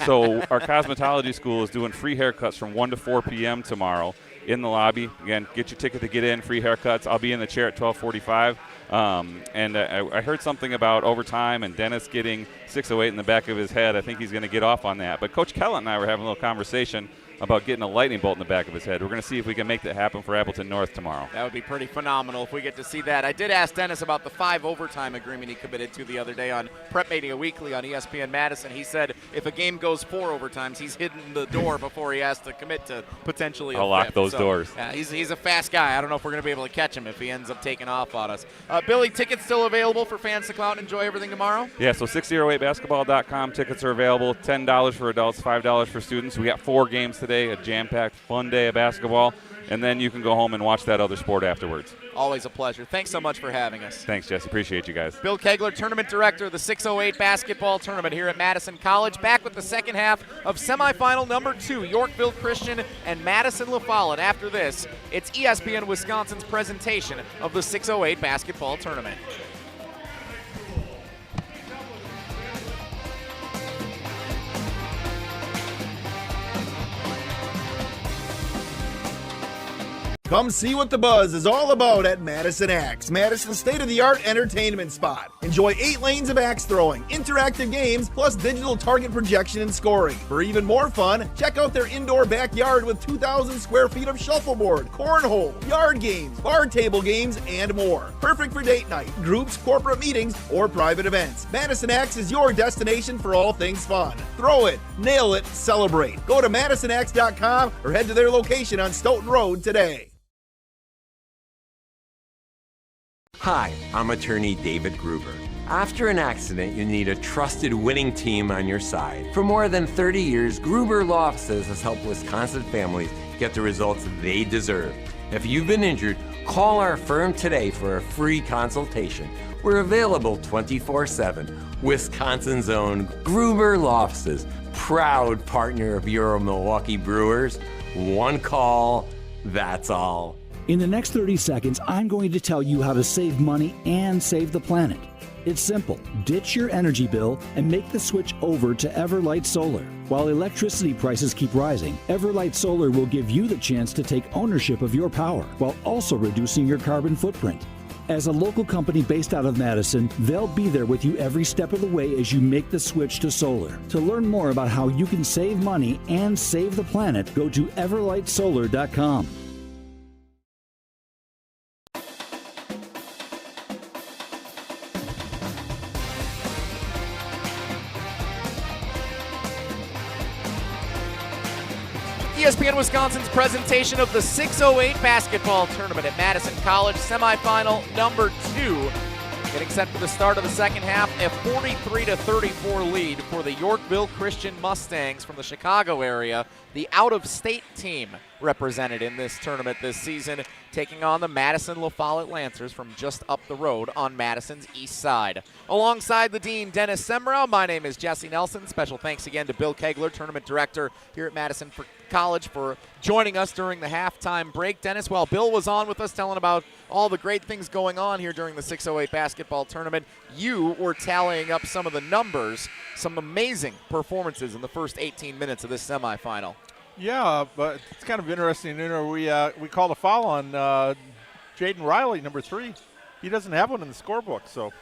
So our cosmetology school is doing free haircuts from 1 to 4 p.m. tomorrow in the lobby. Again, get your ticket to get in, free haircuts. I'll be in the chair at 12:45. I heard something about overtime and Dennis getting 608 in the back of his head. I think he's going to get off on that. But Coach Kellett and I were having a little conversation about getting a lightning bolt in the back of his head. We're going to see if we can make that happen for Appleton North tomorrow. That would be pretty phenomenal if we get to see that. I did ask Dennis about the 5 overtime agreement he committed to the other day on Prep Media Weekly on ESPN Madison. He said if a game goes 4 overtimes, he's hidden the door before he has to commit to potentially a I'll lock fifth. those doors. He's a fast guy. I don't know if we're going to be able to catch him if he ends up taking off on us. Billy, tickets still available for fans to come out and enjoy everything tomorrow? Yeah, so 60eightbasketball.com. Tickets are available. $10 for adults, $5 for students. We got 4 games today, a jam-packed, fun day of basketball, and then you can go home and watch that other sport afterwards. Always a pleasure. Thanks so much for having us. Thanks, Jesse. Appreciate you guys. Bill Kegler, Tournament Director of the 608 Basketball Tournament here at Madison College. Back with the second half of semifinal number 2, Yorkville Christian and Madison La Follette. After this, it's ESPN Wisconsin's presentation of the 608 Basketball Tournament. Come see what the buzz is all about at Madison Axe, Madison's state-of-the-art entertainment spot. Enjoy 8 lanes of axe throwing, interactive games, plus digital target projection and scoring. For even more fun, check out their indoor backyard with 2,000 square feet of shuffleboard, cornhole, yard games, bar table games, and more. Perfect for date night, groups, corporate meetings, or private events. Madison Axe is your destination for all things fun. Throw it, nail it, celebrate. Go to MadisonAxe.com or head to their location on Stoughton Road today. Hi, I'm attorney David Gruber. After an accident, you need a trusted winning team on your side. For more than 30 years, Gruber Law Offices has helped Wisconsin families get the results they deserve. If you've been injured, call our firm today for a free consultation. We're available 24/7. Wisconsin's own Gruber Law Offices, proud partner of your Milwaukee Brewers. One call, that's all. In the next 30 seconds, I'm going to tell you how to save money and save the planet. It's simple. Ditch your energy bill and make the switch over to Everlight Solar. While electricity prices keep rising, Everlight Solar will give you the chance to take ownership of your power while also reducing your carbon footprint. As a local company based out of Madison, they'll be there with you every step of the way as you make the switch to solar. To learn more about how you can save money and save the planet, go to everlightsolar.com. ESPN Wisconsin's presentation of the 608 Basketball Tournament at Madison College, semifinal number 2. Getting set for the start of the second half, a 43-34 lead for the Yorkville Christian Mustangs from the Chicago area, the out-of-state team represented in this tournament this season, taking on the Madison La Follette Lancers from just up the road on Madison's east side. Alongside the Dean, Dennis Semrau, my name is Jesse Nelson. Special thanks again to Bill Kegler, Tournament Director here at Madison College, for joining us during the halftime break. Dennis, while Bill was on with us telling about all the great things going on here during the 608 Basketball Tournament, you were tallying up some of the numbers, some amazing performances in the first 18 minutes of this semifinal. Yeah, but it's kind of interesting. You know, we called a foul on Jaden Riley, number 3. He doesn't have one in the scorebook, so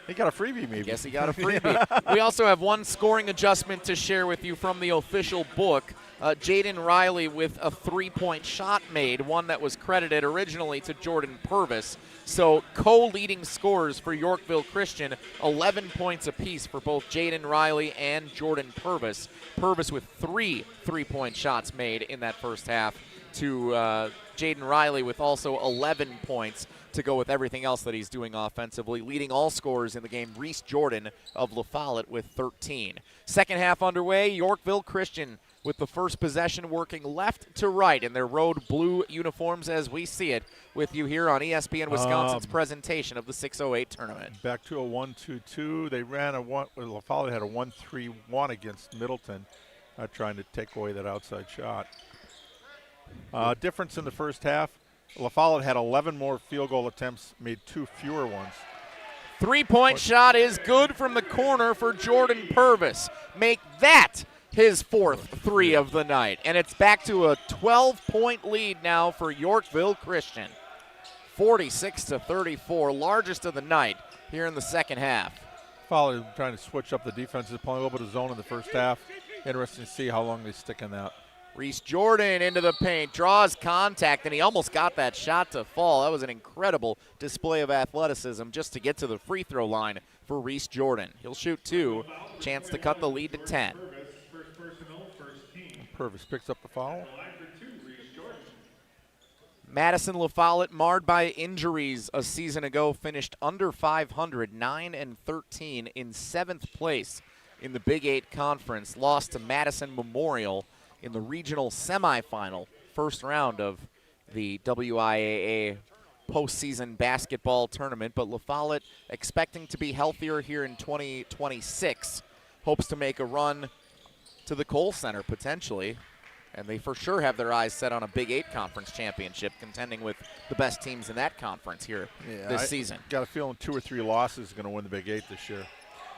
he got a freebie maybe. Guess he got a freebie. We also have one scoring adjustment to share with you from the official book. Jaden Riley with a 3-point shot made, one that was credited originally to Jordan Purvis. So co-leading scorers for Yorkville Christian, 11 points apiece for both Jaden Riley and Jordan Purvis. Purvis with 3 3-point shots made in that first half to Jaden Riley with also 11 points to go with everything else that he's doing offensively. Leading all scorers in the game, Reese Jordan of La Follette with 13. Second half underway, Yorkville Christian with the first possession working left to right in their road blue uniforms as we see it with you here on ESPN Wisconsin's presentation of the 608 tournament. Back to a 1-2-2. They ran a one. La Follette had a 1-3-1 against Middleton, trying to take away that outside shot. Difference in the first half. La Follette had 11 more field goal attempts, made 2 fewer ones. Three-point shot is good from the corner for Jordan Purvis. Make that his 4th three of the night. And it's back to a 12-point lead now for Yorkville Christian. 46-34, largest of the night here in the second half. Followed trying to switch up the defenses, playing a little bit of zone in the first half. Interesting to see how long they stick in that. Reese Jordan into the paint, draws contact, and he almost got that shot to fall. That was an incredible display of athleticism just to get to the free throw line for Reese Jordan. He'll shoot 2, chance to cut the lead to 10. Purvis picks up the foul. Madison La Follette, marred by injuries a season ago, finished under 500, 9-13 in 7th place in the Big 8 Conference. Lost to Madison Memorial in the regional semifinal, first round of the WIAA postseason basketball tournament. But La Follette expecting to be healthier here in 2026. Hopes to make a run to the Kohl Center potentially. And they for sure have their eyes set on a Big 8 Conference championship, contending with the best teams in that conference here this season. Got a feeling 2 or 3 losses is going to win the Big 8 this year.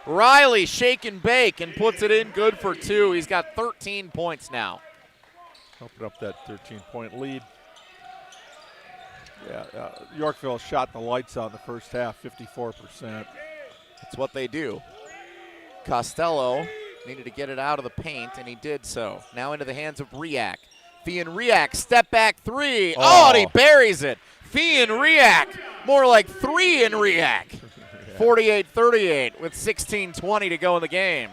Riley shake and bake and puts it in good for 2. He's got 13 points now. Open up that 13-point lead. Yeah, Yorkville shot the lights out in the first half, 54%. That's what they do. Costello needed to get it out of the paint, and he did so. Now into the hands of Riak. Fee and Riak, step back 3. Oh, and he buries it. Fee and Riak, more like 3 in Riak. 48-38 with 16:20 to go in the game.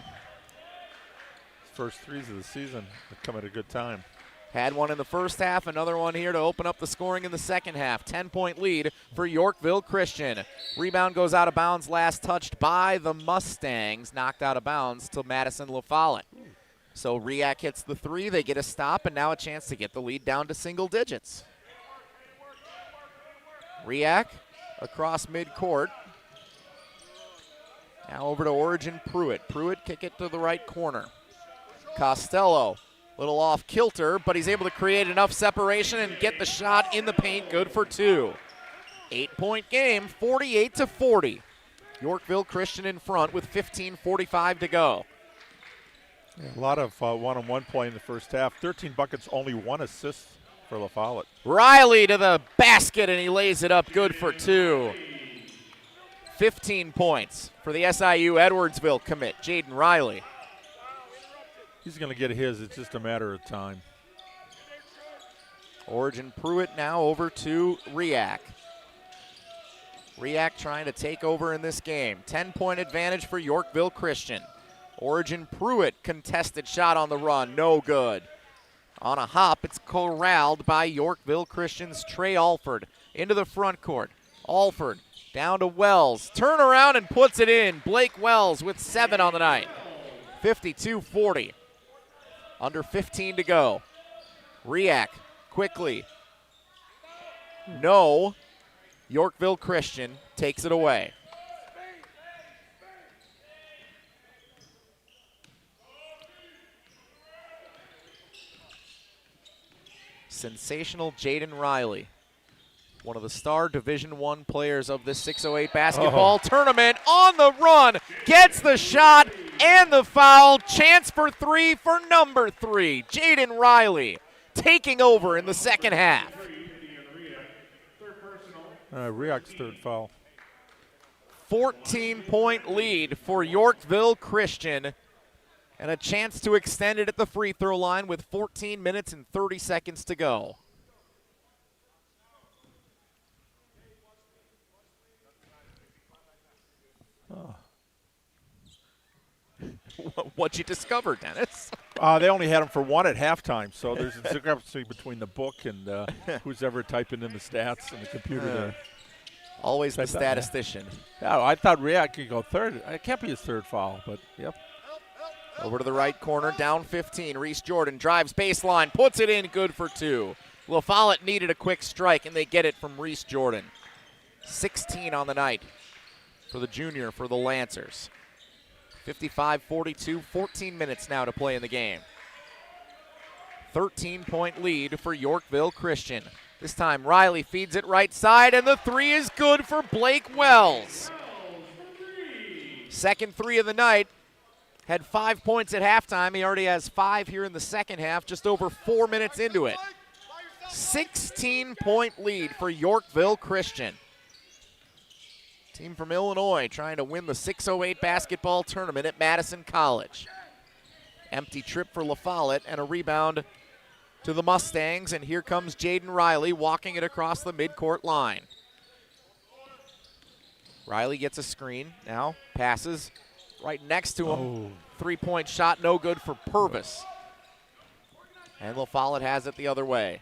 First threes of the season have come at a good time. Had one in the first half, another one here to open up the scoring in the second half. 10-point lead for Yorkville Christian. Rebound goes out of bounds, last touched by the Mustangs. Knocked out of bounds to Madison La Follette. So Riak hits the 3, they get a stop, and now a chance to get the lead down to single digits. Riak across midcourt. Now over to Origin Pruitt. Pruitt kick it to the right corner. Costello, little off kilter, but he's able to create enough separation and get the shot in the paint, good for 2. 8-point game, 48-40. Yorkville Christian in front with 15:45 to go. Yeah, a lot of one-on-one play in the first half. 13 buckets, only 1 assist for La Follette. Riley to the basket, and he lays it up, good for 2. 15 points for the SIU Edwardsville commit, Jaden Riley. He's going to get his. It's just a matter of time. Origin Pruitt now over to Riak. Riak trying to take over in this game. 10-point advantage for Yorkville Christian. Origin Pruitt, contested shot on the run, no good. On a hop, it's corralled by Yorkville Christian's Trey Alford into the front court. Alford down to Wells, turn around and puts it in. Blake Wells with 7 on the night. 52-40. Under 15 to go. Riak quickly. No. Yorkville Christian takes it away. Sensational Jaden Riley, one of the star Division I players of this 608 basketball tournament, on the run, gets the shot and the foul. Chance for 3 for number 3, Jaden Riley, taking over in the second half. Riak's 3rd foul. 14-point lead for Yorkville Christian, and a chance to extend it at the free throw line with 14 minutes and 30 seconds to go. What'd you discover, Dennis? They only had him for 1 at halftime, so there's a discrepancy between the book and who's ever typing in the stats in the computer there. Always the statistician. Yeah, I thought Riak could go 3rd. It can't be his 3rd foul, but yep. Over to the right corner, down 15. Reese Jordan drives baseline, puts it in, good for 2. La Follette needed a quick strike, and they get it from Reese Jordan. 16 on the night for the junior for the Lancers. 55-42, 14 minutes now to play in the game. 13-point lead for Yorkville Christian. This time Riley feeds it right side, and the 3 is good for Blake Wells. Second three of the night. Had 5 points at halftime. He already has 5 here in the second half, just over 4 minutes into it. 16-point lead for Yorkville Christian. Team from Illinois trying to win the 608 basketball tournament at Madison College. Empty trip for La Follette and a rebound to the Mustangs, and here comes Jaden Riley walking it across the midcourt line. Riley gets a screen, now passes right next to him. Three-point shot, no good for Purvis. And La Follette has it the other way.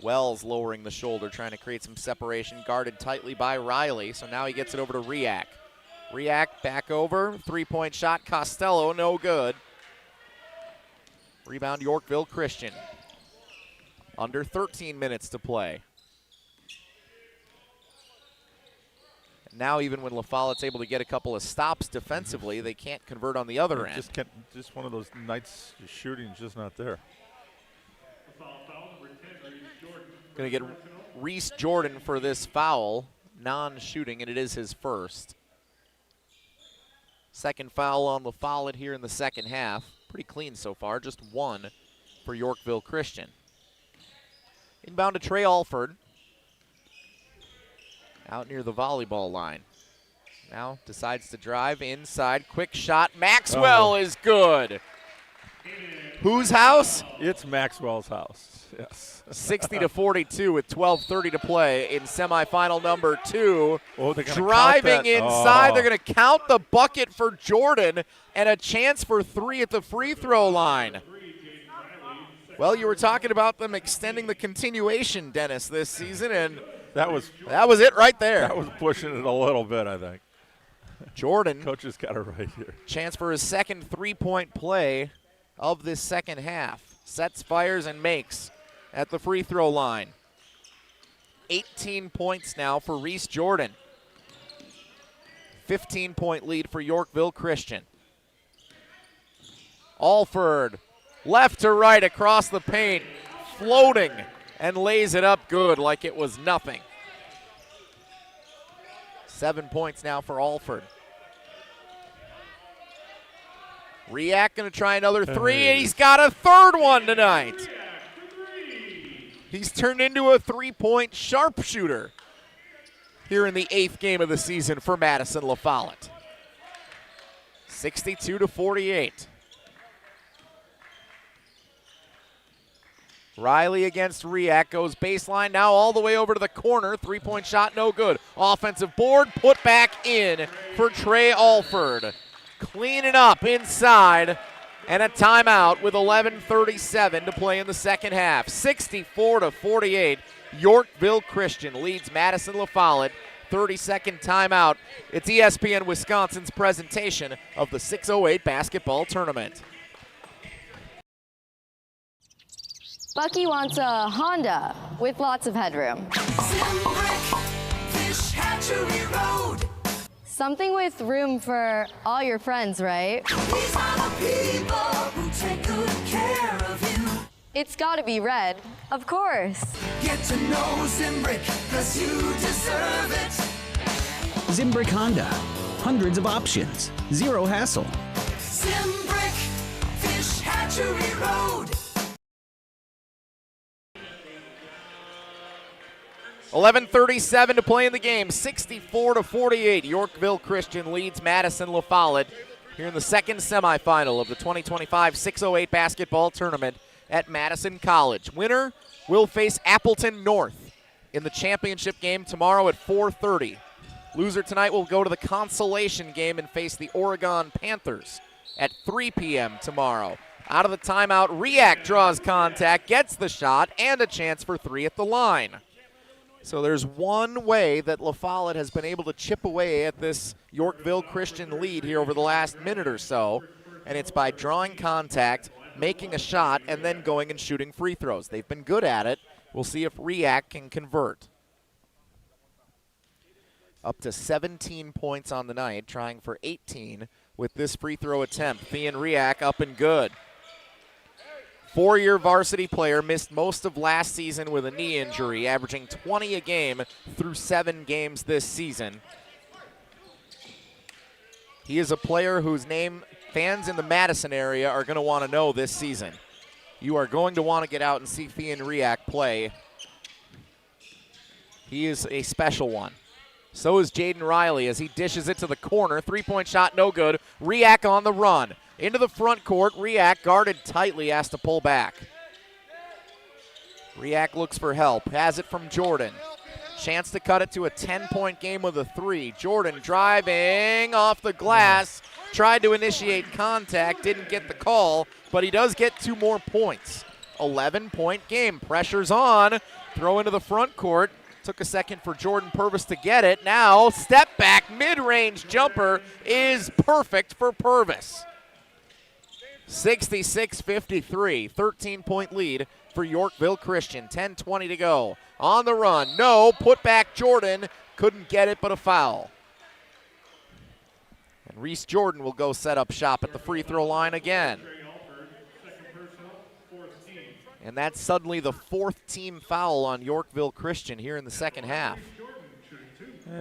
Wells lowering the shoulder, trying to create some separation, guarded tightly by Riley, so now he gets it over to Riak. Riak back over, three-point shot, Costello, no good. Rebound Yorkville Christian. Under 13 minutes to play. Now even when La Follette's able to get a couple of stops defensively, they can't convert on the other end. Just one of those nights shooting's just not there. Going to get Reese Jordan for this foul, non-shooting, and it is his first. Second foul on La Follette here in the second half. Pretty clean so far, just one for Yorkville Christian. Inbound to Trey Alford. Out near the volleyball line. Now decides to drive inside. Quick shot. Maxwell is good. Whose house? It's Maxwell's house, yes. 60-42 with 12:30 to play in semifinal number 2. Oh, they're gonna driving count that. inside. Oh. They're going to count the bucket for Jordan and a chance for 3 at the free throw line. Well, you were talking about them extending the continuation, Dennis, this season, and that was it right there. That was pushing it a little bit, I think. Jordan. Coach has got it right here. Chance for his second three-point play of this second half. Sets, fires, and makes at the free throw line. 18 points now for Reese Jordan. 15-point lead for Yorkville Christian. Alford, left to right across the paint, floating, and lays it up good like it was nothing. 7 points now for Alford. Riak going to try another three, and he's got a third one tonight. He's turned into a three-point sharpshooter here in the 8th game of the season for Madison La Follette. 62-48. Riley against Riak, goes baseline, now all the way over to the corner. Three-point shot, no good. Offensive board, put back in for Trey Alford. Cleaning up inside, and a timeout with 11:37 to play in the second half. 64-48, Yorkville Christian leads Madison La Follette. 30-second timeout. It's ESPN Wisconsin's presentation of the 608 basketball tournament. Bucky wants a Honda with lots of headroom. Fish Hatchery Road. Something with room for all your friends, right? These are the people who take good care of you. It's gotta be red, of course. Get to know Zimbrick, cause you deserve it. Zimbrick Honda. Hundreds of options. Zero hassle. Zimbrick, Fish Hatchery Road. 11:37 to play in the game. 64-48. Yorkville Christian leads Madison La Follette here in the second semifinal of the 2025 608 basketball tournament at Madison College. Winner will face Appleton North in the championship game tomorrow at 4:30. Loser tonight will go to the Consolation Game and face the Oregon Panthers at 3 p.m. tomorrow. Out of the timeout, Riak draws contact, gets the shot, and a chance for 3 at the line. So there's one way that La Follette has been able to chip away at this Yorkville Christian lead here over the last minute or so, and it's by drawing contact, making a shot, and then going and shooting free throws. They've been good at it. We'll see if Riak can convert. Up to 17 points on the night, trying for 18 with this free throw attempt. Thean Riak up and good. 4-year varsity player, missed most of last season with a knee injury, averaging 20 a game through 7 games this season. He is a player whose name fans in the Madison area are going to want to know this season. You are going to want to get out and see Thean Riak play. He is a special one. So is Jaden Riley as he dishes it to the corner. Three-point shot, no good. Riak on the run. Into the front court. Riak guarded tightly, has to pull back. Riak looks for help. Has it from Jordan. Chance to cut it to a 10-point game with a three. Jordan driving off the glass. Tried to initiate contact, didn't get the call, but he does get 2 more points. 11-point game. Pressure's on. Throw into the front court. Took a second for Jordan Purvis to get it. Now, step back, mid-range jumper is perfect for Purvis. 66-53, 13-point lead for Yorkville Christian. 10:20 to go. On the run, no, put back Jordan. Couldn't get it, but a foul. And Reese Jordan will go set up shop at the free throw line again. And that's suddenly the 4th team foul on Yorkville Christian here in the second half.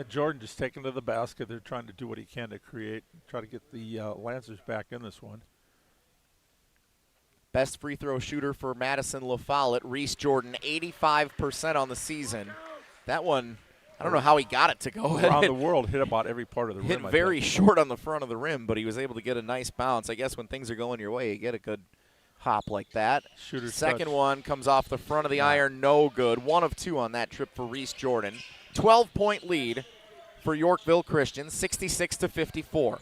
Jordan just taking to the basket. They're trying to do what he can to try to get the Lancers back in this one. Best free throw shooter for Madison La Follette, Reese Jordan, 85% on the season. That one, I don't know how he got it to go. Around the world, hit about every part of the rim. Hit very short on the front of the rim, but he was able to get a nice bounce. I guess when things are going your way, you get a good hop like that. Shooter's Second touch. one comes off the front of the iron, no good. 1 of 2 on that trip for Reese Jordan. 12-point lead for Yorkville Christian, 66-54.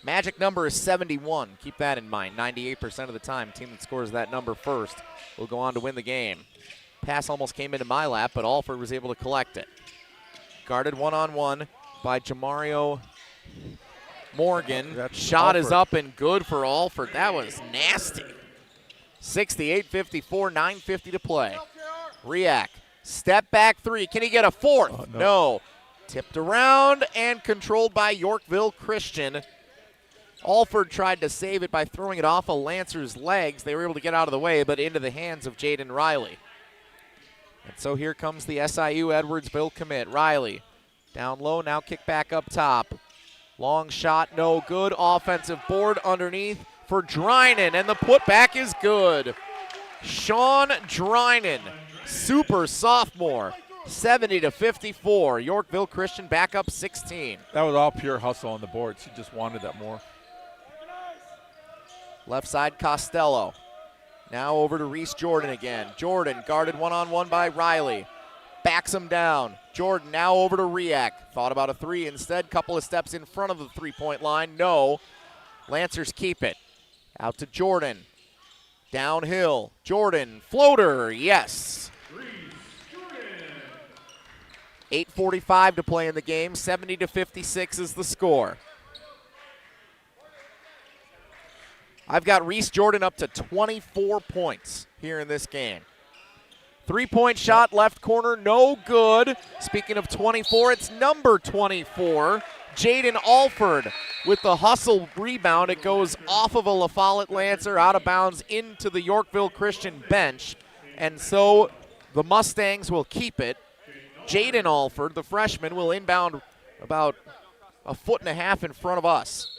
Magic number is 71. Keep that in mind. 98% of the time, team that scores that number first will go on to win the game. Pass almost came into my lap, but Alford was able to collect it. Guarded one-on-one by Jamario Morgan. Shot is up and good for Alford. That was nasty. 68-54, 9:50 to play. Riak, step back 3. Can he get a 4th? No. Tipped around and controlled by Yorkville Christian. Alford tried to save it by throwing it off of Lancer's legs. They were able to get out of the way, but into the hands of Jaden Riley. And so here comes the SIU Edwardsville commit. Riley down low, now kick back up top. Long shot, no good. Offensive board underneath for Drynan, and the putback is good. Sean Drynan, super sophomore, 70-54. Yorkville Christian back up 16. That was all pure hustle on the boards. He just wanted that more. Left side, Costello. Now over to Reese Jordan again. Jordan guarded one-on-one by Riley. Backs him down. Jordan now over to Riak. Thought about a 3 instead. Couple of steps in front of the 3-point line. No. Lancers keep it. Out to Jordan. Downhill. Jordan. Floater. Yes. 8:45 to play in the game. 70-56 is the score. I've got Reese Jordan up to 24 points here in this game. 3-point shot, left corner, no good. Speaking of 24, it's number 24, Jaden Alford with the hustle rebound. It goes off of a La Follette Lancer, out of bounds into the Yorkville Christian bench. And so the Mustangs will keep it. Jaden Alford, the freshman, will inbound about a 1.5 feet in front of us.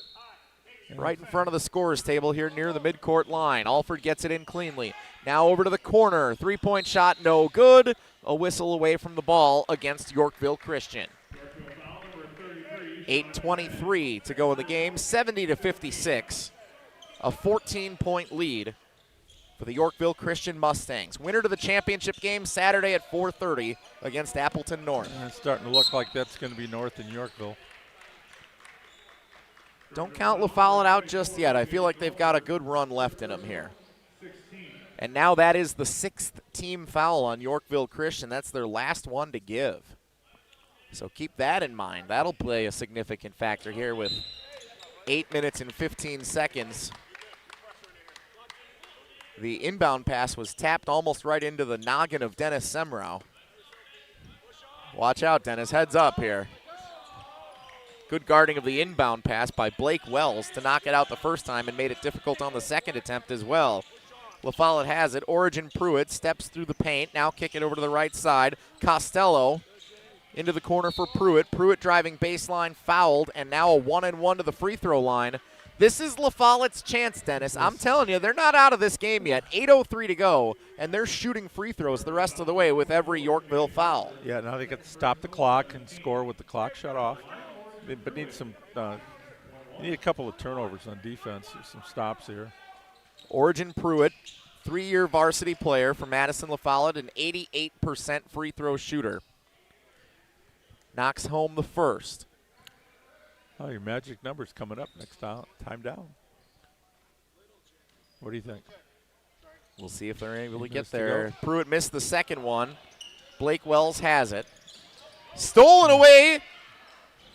Right in front of the scorer's table here near the midcourt line. Alford gets it in cleanly. Now over to the corner. 3-point shot, no good. A whistle away from the ball against Yorkville Christian. 8:23 to go in the game. 70-56. A 14-point lead for the Yorkville Christian Mustangs. Winner to the championship game Saturday at 4:30 against Appleton North. And it's starting to look like that's going to be North in Yorkville. Don't count La Follette out just yet. I feel like they've got a good run left in them here. And now that is the 6th team foul on Yorkville Christian. That's their last one to give. So keep that in mind. That'll play a significant factor here with 8 minutes and 15 seconds. The inbound pass was tapped almost right into the noggin of Dennis Semrau. Watch out, Dennis. Heads up here. Good guarding of the inbound pass by Blake Wells to knock it out the first time and made it difficult on the second attempt as well. La Follette has it. Origin Pruitt steps through the paint. Now kick it over to the right side. Costello into the corner for Pruitt. Pruitt driving baseline, fouled, and now a 1-and-1 to the free throw line. This is La Follette's chance, Dennis. I'm telling you, they're not out of this game yet. 8:03 to go, and they're shooting free throws the rest of the way with every Yorkville foul. Yeah, now they get to stop the clock and score with the clock shut off. But need some, need a couple of turnovers on defense. There's some stops here. Origin Pruitt, 3-year varsity player for Madison La Follette, an 88% free throw shooter. Knocks home the first. Oh, your magic number's coming up next time down. What do you think? We'll see if they're able to get there. Pruitt missed the second one. Blake Wells has it. Stolen away.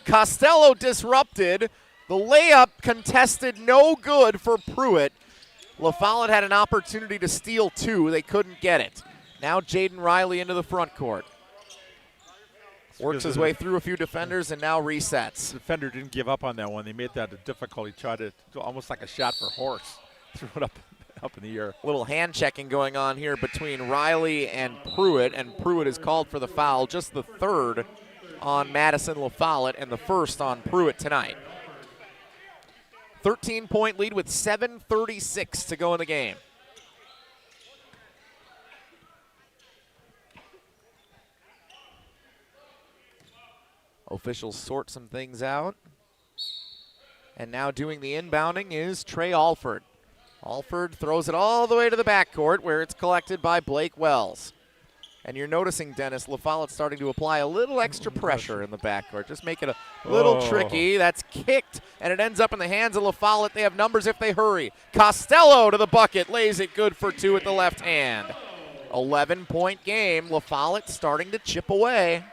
Costello disrupted. The layup contested, no good for Pruitt. La Follette had an opportunity to steal 2. They couldn't get it. Now Jaden Riley into the front court. Works his way through a few defenders and now resets. The defender didn't give up on that one. They made that a difficult. He tried to do almost like a shot for horse. Threw it up in the air. Little hand checking going on here between Riley and Pruitt is called for the foul. Just the third on Madison La Follette and the first on Pruitt tonight. 13-point lead with 7:36 to go in the game. Officials sort some things out. And now doing the inbounding is Trey Alford. Alford throws it all the way to the backcourt where it's collected by Blake Wells. And you're noticing, Dennis, La Follette's starting to apply a little extra pressure in the backcourt. Just make it a little tricky. That's kicked, and it ends up in the hands of La Follette. They have numbers if they hurry. Costello to the bucket, lays it good for 2 with the left hand. 11-point game. La Follette starting to chip away.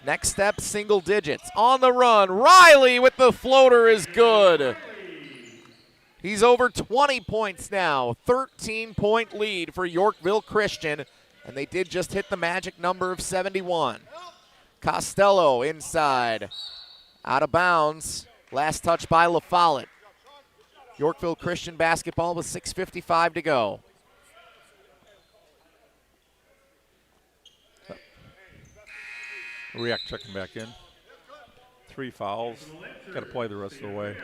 Next step, single digits. On the run, Riley with the floater is good. He's over 20 points now. 13-point lead for Yorkville Christian, and they did just hit the magic number of 71. Costello inside, out of bounds. Last touch by La Follette. Yorkville Christian basketball with 6:55 to go. React checking back in. 3 fouls. Got to play the rest of the way.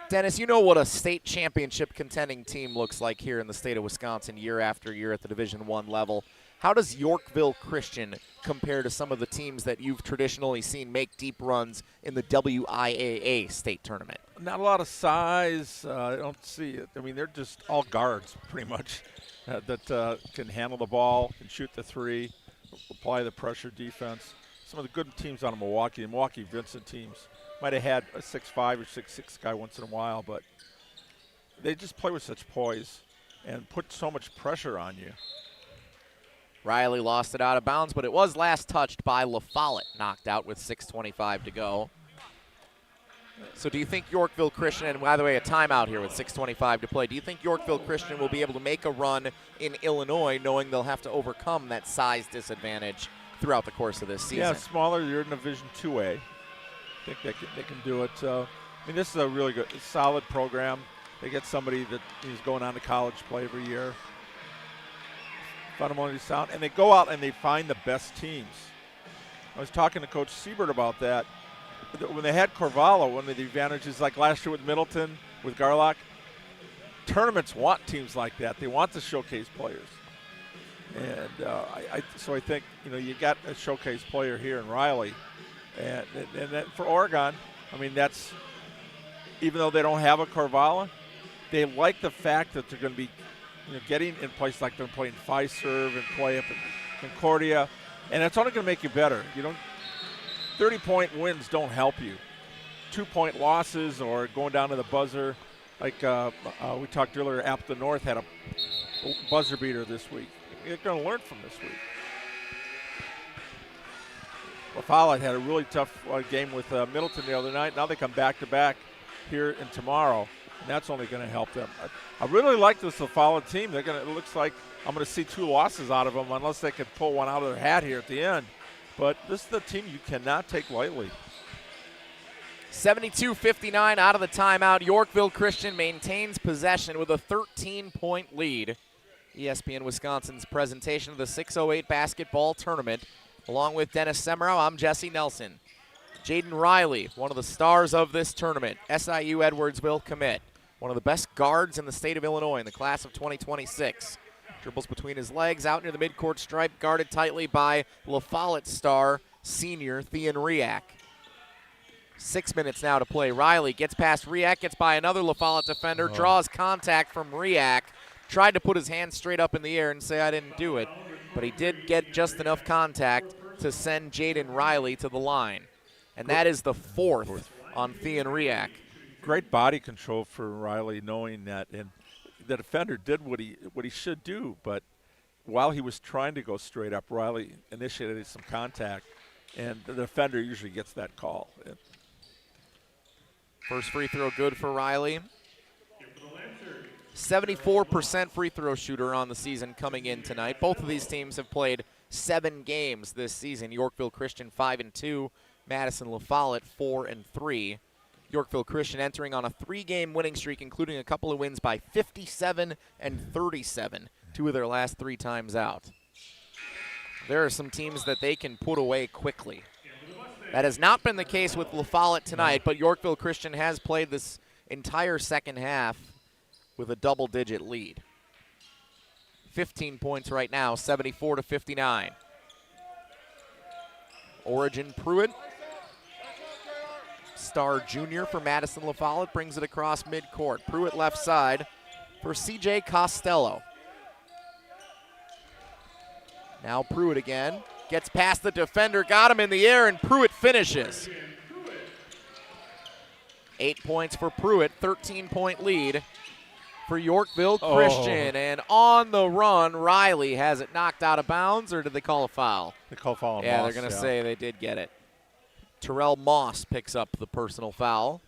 Dennis, you know what a state championship contending team looks like here in the state of Wisconsin year after year at the Division I level. How does Yorkville Christian compare to some of the teams that you've traditionally seen make deep runs in the WIAA state tournament? Not a lot of size. I don't see it. I mean, they're just all guards pretty much that can handle the ball, can shoot the 3, apply the pressure defense. Some of the good teams out of Milwaukee, the Milwaukee Vincent teams, might have had a 6'5" or 6'6" guy once in a while, but they just play with such poise and put so much pressure on you. Riley lost it out of bounds, but it was last touched by La Follette, knocked out with 6:25 to go. So do you think Yorkville Christian, and by the way, a timeout here with 6:25 to play, do you think Yorkville Christian will be able to make a run in Illinois knowing they'll have to overcome that size disadvantage throughout the course of this season? Yeah, smaller. You're in Division IIA. I think they can do it. I mean, this is a really good, solid program. They get somebody that is going on to college play every year. Fundamentally sound. And they go out and they find the best teams. I was talking to Coach Siebert about that. When they had Corvallo, one of the advantages, like last year with Middleton, with Garlock, tournaments want teams like that. They want to showcase players. And so I think, you got a showcase player here in Riley. And then for Oregon, I mean, that's, even though they don't have a Corvallo, they like the fact that they're going to be getting in places like they're playing Fiserv and play up in Concordia. And it's only going to make you better. 30-point wins don't help you. 2-point losses or going down to the buzzer, like we talked earlier, Appleton North had a buzzer beater this week. You're going to learn from this week. La Follette had a really tough game with Middleton the other night. Now they come back-to-back here and tomorrow, and that's only going to help them. I really like this La Follette team. It looks like I'm going to see 2 losses out of them unless they can pull one out of their hat here at the end. But this is the team you cannot take lightly. 72-59 out of the timeout. Yorkville Christian maintains possession with a 13-point lead. ESPN Wisconsin's presentation of the 608 basketball tournament. Along with Dennis Semrau, I'm Jesse Nelson. Jaden Riley, one of the stars of this tournament, SIU Edwardsville commit. One of the best guards in the state of Illinois in the class of 2026. Dribbles between his legs, out near the midcourt stripe, guarded tightly by La Follette star, senior Thean Riak. 6 minutes now to play. Riley gets past Riak, gets by another La Follette defender, draws contact from Riak. Tried to put his hand straight up in the air and say, I didn't do it, but he did get just enough contact to send Jaden Riley to the line. And that is the fourth on Thean Riak. Great body control for Riley, knowing that, and the defender did what he should do, but while he was trying to go straight up, Riley initiated some contact, and the defender usually gets that call. First free throw good for Riley. 74% free throw shooter on the season coming in tonight. Both of these teams have played 7 games this season. Yorkville Christian 5-2, Madison La Follette 4-3. Yorkville Christian entering on a 3-game winning streak, including a couple of wins by 57 and 37, 2 of their last 3 times out. There are some teams that they can put away quickly. That has not been the case with La Follette tonight, but Yorkville Christian has played this entire second half with a double-digit lead. 15 points right now, 74-59. Origin Pruitt, star junior for Madison La Follette, brings it across midcourt. Pruitt left side for CJ Costello. Now Pruitt again, gets past the defender, got him in the air, and Pruitt finishes. 8 points for Pruitt, 13-point lead for Yorkville Christian. And on the run, Riley has it knocked out of bounds, or did they call a foul? They call a foul on Yeah, Moss, they're going to say they did get it. Terrell Moss picks up the personal foul.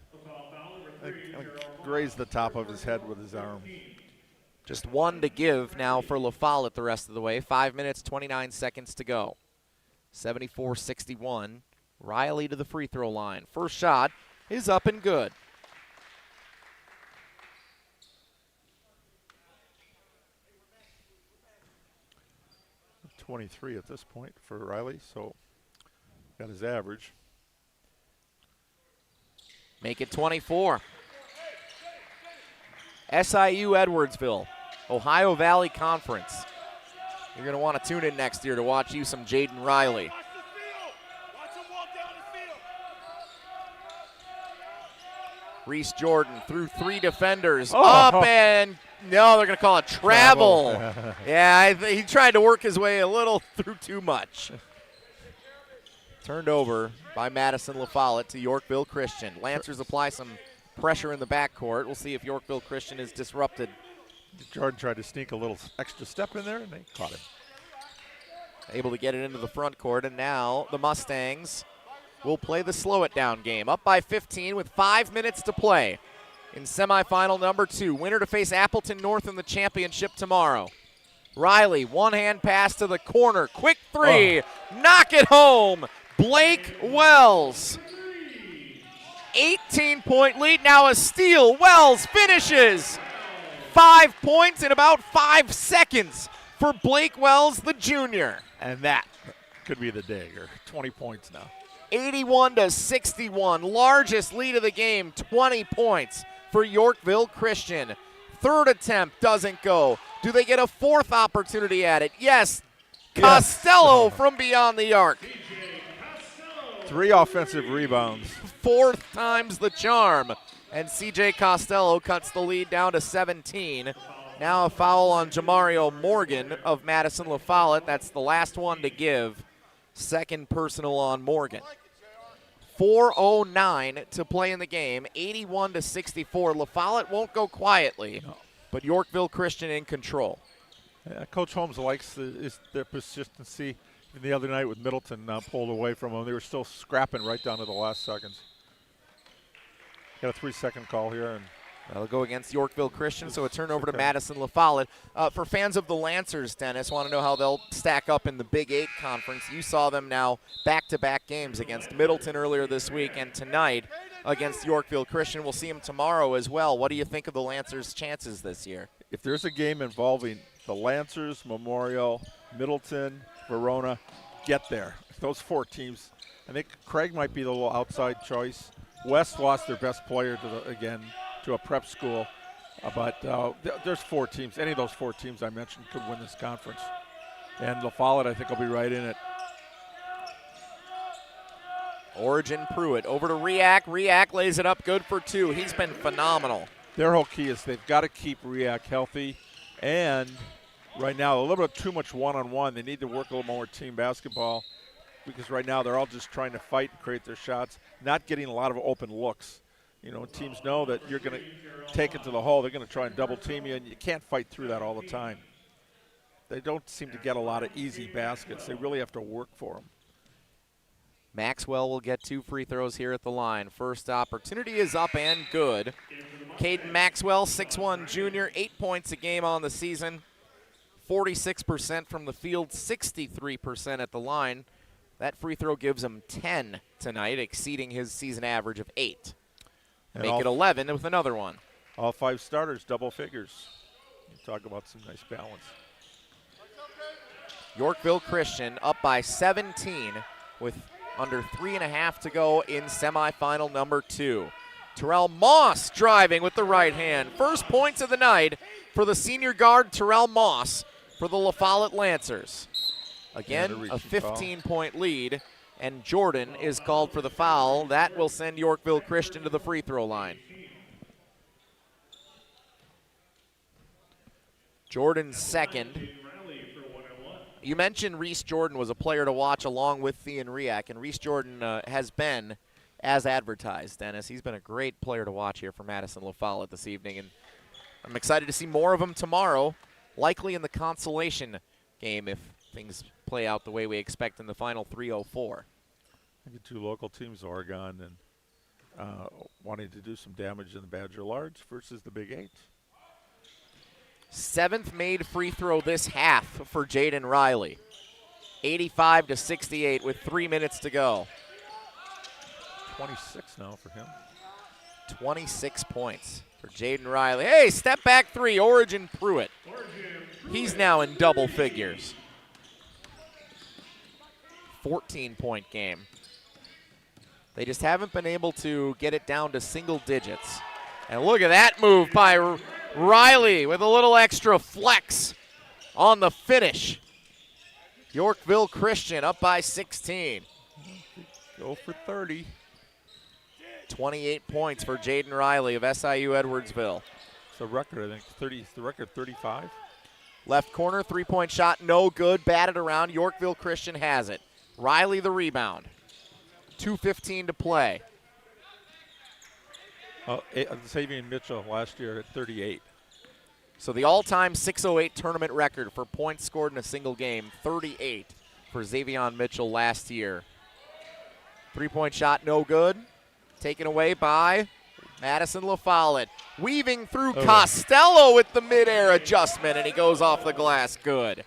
Grazed the top of his head with his arm. Just 1 to give now for La Follette the rest of the way. 5 minutes, 29 seconds to go. 74-61. Riley to the free throw line. First shot is up and good. .23 at this point for Riley, so got his average. Make it 24. SIU Edwardsville, Ohio Valley Conference. You're going to want to tune in next year to watch you some Jaden Riley. Reese Jordan through 3 defenders. Up and no, they're going to call it travel. Yeah, he tried to work his way a little through too much. Turned over by Madison La Follette to Yorkville Christian. Lancers apply some pressure in the backcourt. We'll see if Yorkville Christian is disrupted. Jordan tried to sneak a little extra step in there, and they caught him. Able to get it into the front court, and now the Mustangs will play the slow-it-down game. Up by 15 with 5 minutes to play in semifinal number 2. Winner to face Appleton North in the championship tomorrow. Riley, one-hand pass to the corner. Quick 3. Knock it home. Blake Wells. 18-point lead, now a steal. Wells finishes. 5 points in about 5 seconds for Blake Wells, the junior. And that could be the dagger. 20 points now. 81-61, largest lead of the game, 20 points for Yorkville Christian. Third attempt doesn't go. Do they get a 4th opportunity at it? Yes. Costello from beyond the arc. 3 offensive rebounds. 4th time's the charm. And CJ Costello cuts the lead down to 17. Now a foul on Jamario Morgan of Madison La Follette. That's the last one to give. Second personal on Morgan. 4:09 to play in the game. 81-64. La Follette won't go quietly, but Yorkville Christian in control. Coach Holmes likes their persistency. The other night with Middleton pulled away from them, they were still scrapping right down to the last seconds. Got a 3-second call here, and that'll go against Yorkville Christian, so a turnover to Madison La Follette. For fans of the Lancers, Dennis, want to know how they'll stack up in the Big 8 conference. You saw them now back-to-back games against Middleton earlier this week and tonight against Yorkville Christian. We'll see them tomorrow as well. What do you think of the Lancers' chances this year? If there's a game involving the Lancers, Memorial, Middleton, Verona get there. Those 4 teams. I think Craig might be the little outside choice. West lost their best player to a prep school. But there's 4 teams. Any of those 4 teams I mentioned could win this conference. And La Follette, I think, will be right in it. Origin Pruitt over to Riak. Riak lays it up good for 2. He's been phenomenal. Their whole key is they've got to keep Riak healthy. And right now, a little bit too much one-on-one. They need to work a little more team basketball because right now they're all just trying to fight and create their shots, not getting a lot of open looks. You know, teams know that you're going to take it to the hole. They're going to try and double team you, and you can't fight through that all the time. They don't seem to get a lot of easy baskets. They really have to work for them. Maxwell will get 2 free throws here at the line. First opportunity is up and good. Caden Maxwell, 6'1 junior, 8 points a game on the season. 46% from the field, 63% at the line. That free throw gives him 10 tonight, exceeding his season average of 8. Make it 11 with another one. All 5 starters, double figures. You talk about some nice balance. Yorkville Christian up by 17 with under 3.5 to go in semifinal number 2. Terrell Moss driving with the right hand. First points of the night for the senior guard Terrell Moss for the La Follette Lancers. Again, a 15-point lead, and Jordan is called for the foul. That will send Yorkville Christian to the free throw line. Jordan's second. You mentioned Reese Jordan was a player to watch along with Thean Riak, and Reese Jordan has been as advertised, Dennis. He's been a great player to watch here for Madison La Follette this evening, and I'm excited to see more of him tomorrow, likely in the Consolation Game if things play out the way we expect in the final 3:04. I get 2 local teams, Oregon and wanting to do some damage in the Badger Large versus the Big 8. 7th made free throw this half for Jaden Riley. 85-68 with 3 minutes to go. 26 now for him. 26 points for Jaden Riley. Hey, step back 3, Origin Pruitt. He's now in double figures. 14-point game. They just haven't been able to get it down to single digits. And look at that move by Riley with a little extra flex on the finish. Yorkville Christian up by 16. Go for 30. 28 points for Jaden Riley of SIU Edwardsville. It's a record, I think. The record 35. Left corner, 3-point shot, no good. Batted around. Yorkville Christian has it. Riley the rebound. 2:15 to play. Xavier Mitchell last year at 38. So the all-time 6:08 tournament record for points scored in a single game, 38 for Xavier Mitchell last year. 3-point shot, no good. Taken away by Madison La Follette. Weaving through Costello with the midair adjustment, and he goes off the glass good.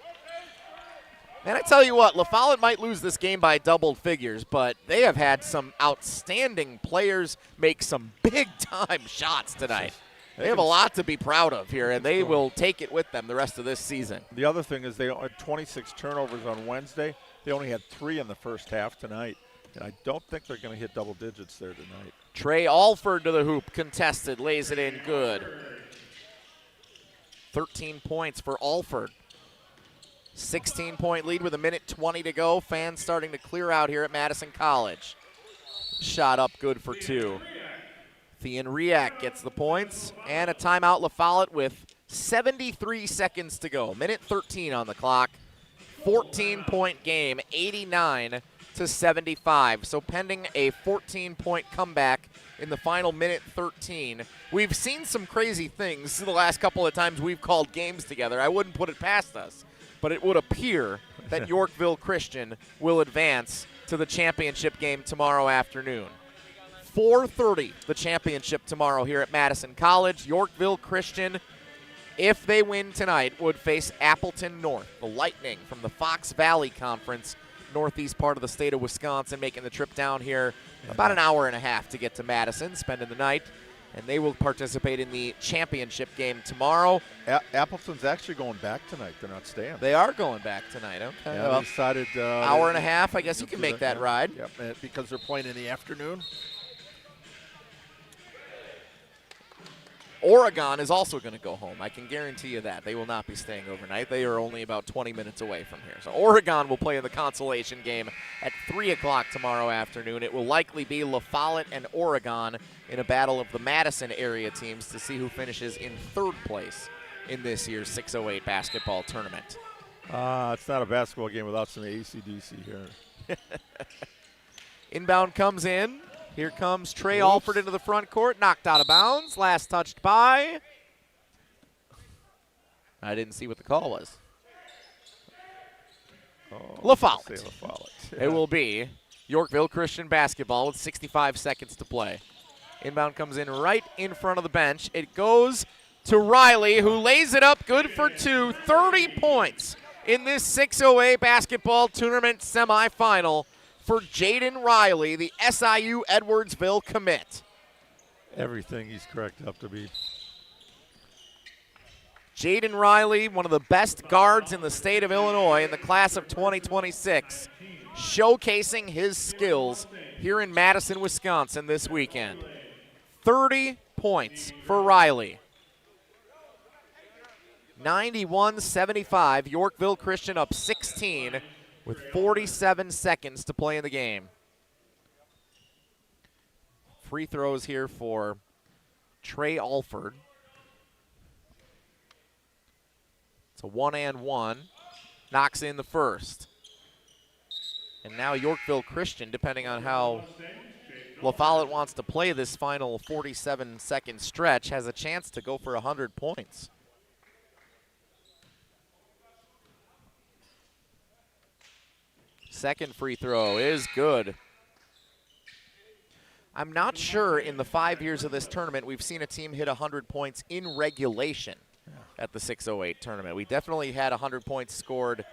And I tell you what, La Follette might lose this game by double figures, but they have had some outstanding players make some big-time shots tonight. They have a lot to be proud of here, and they will take it with them the rest of this season. The other thing is they had 26 turnovers on Wednesday. They only had 3 in the first half tonight, and I don't think they're going to hit double digits there tonight. Trey Alford to the hoop, contested, lays it in good. 13 points for Alford. 16-point lead with 1:20 to go. Fans starting to clear out here at Madison College. Shot up good for 2. Thean Riak gets the points, and a timeout. La Follette with 73 seconds to go. 1:13 on the clock. 14-point game, 89-75. So pending a 14-point comeback in the final 1:13. We've seen some crazy things the last couple of times we've called games together. I wouldn't put it past us. But it would appear that Yorkville Christian will advance to the championship game tomorrow afternoon. 4:30, the championship tomorrow here at Madison College. Yorkville Christian, if they win tonight, would face Appleton North, the Lightning from the Fox Valley Conference, northeast part of the state of Wisconsin, making the trip down here about an hour and a half to get to Madison, spending the night. and they will participate in the championship game tomorrow. Appleton's actually going back tonight. They're not staying. They are going back tonight. Okay. Yeah, Well, they decided. hour and a half. I guess you can make that ride. Yep, because they're playing in the afternoon. Oregon is also going to go home. I can guarantee you that. They will not be staying overnight. They are only about 20 minutes away from here. So Oregon will play in the Consolation Game at 3 o'clock tomorrow afternoon. It will likely be La Follette and Oregon in a battle of the Madison area teams to see who finishes in third place in this year's 608 basketball tournament. It's not a basketball game without some AC/DC here. Inbound comes in. Here comes Trey Alford into the front court, knocked out of bounds. Last touched by. I didn't see what the call was. La Follette. It will be Yorkville Christian basketball with 65 seconds to play. Inbound comes in right in front of the bench. It goes to Riley, who lays it up good for 2. 30 points in this 608 basketball tournament semifinal for Jaden Riley, the SIU Edwardsville commit. Everything he's cracked up to be. Jaden Riley, one of the best guards in the state of Illinois in the class of 2026, showcasing his skills here in Madison, Wisconsin this weekend. 30 points for Riley. 91-75, Yorkville Christian up 16 with 47 seconds to play in the game. Free throws here for Trey Alford. It's a 1-and-1. Knocks in the first. And now Yorkville Christian, depending on how La Follette wants to play this final 47-second stretch, has a chance to go for 100 points. Second free throw is good. I'm not sure in the 5 years of this tournament we've seen a team hit 100 points in regulation at the 608 tournament. We definitely had 100 points scored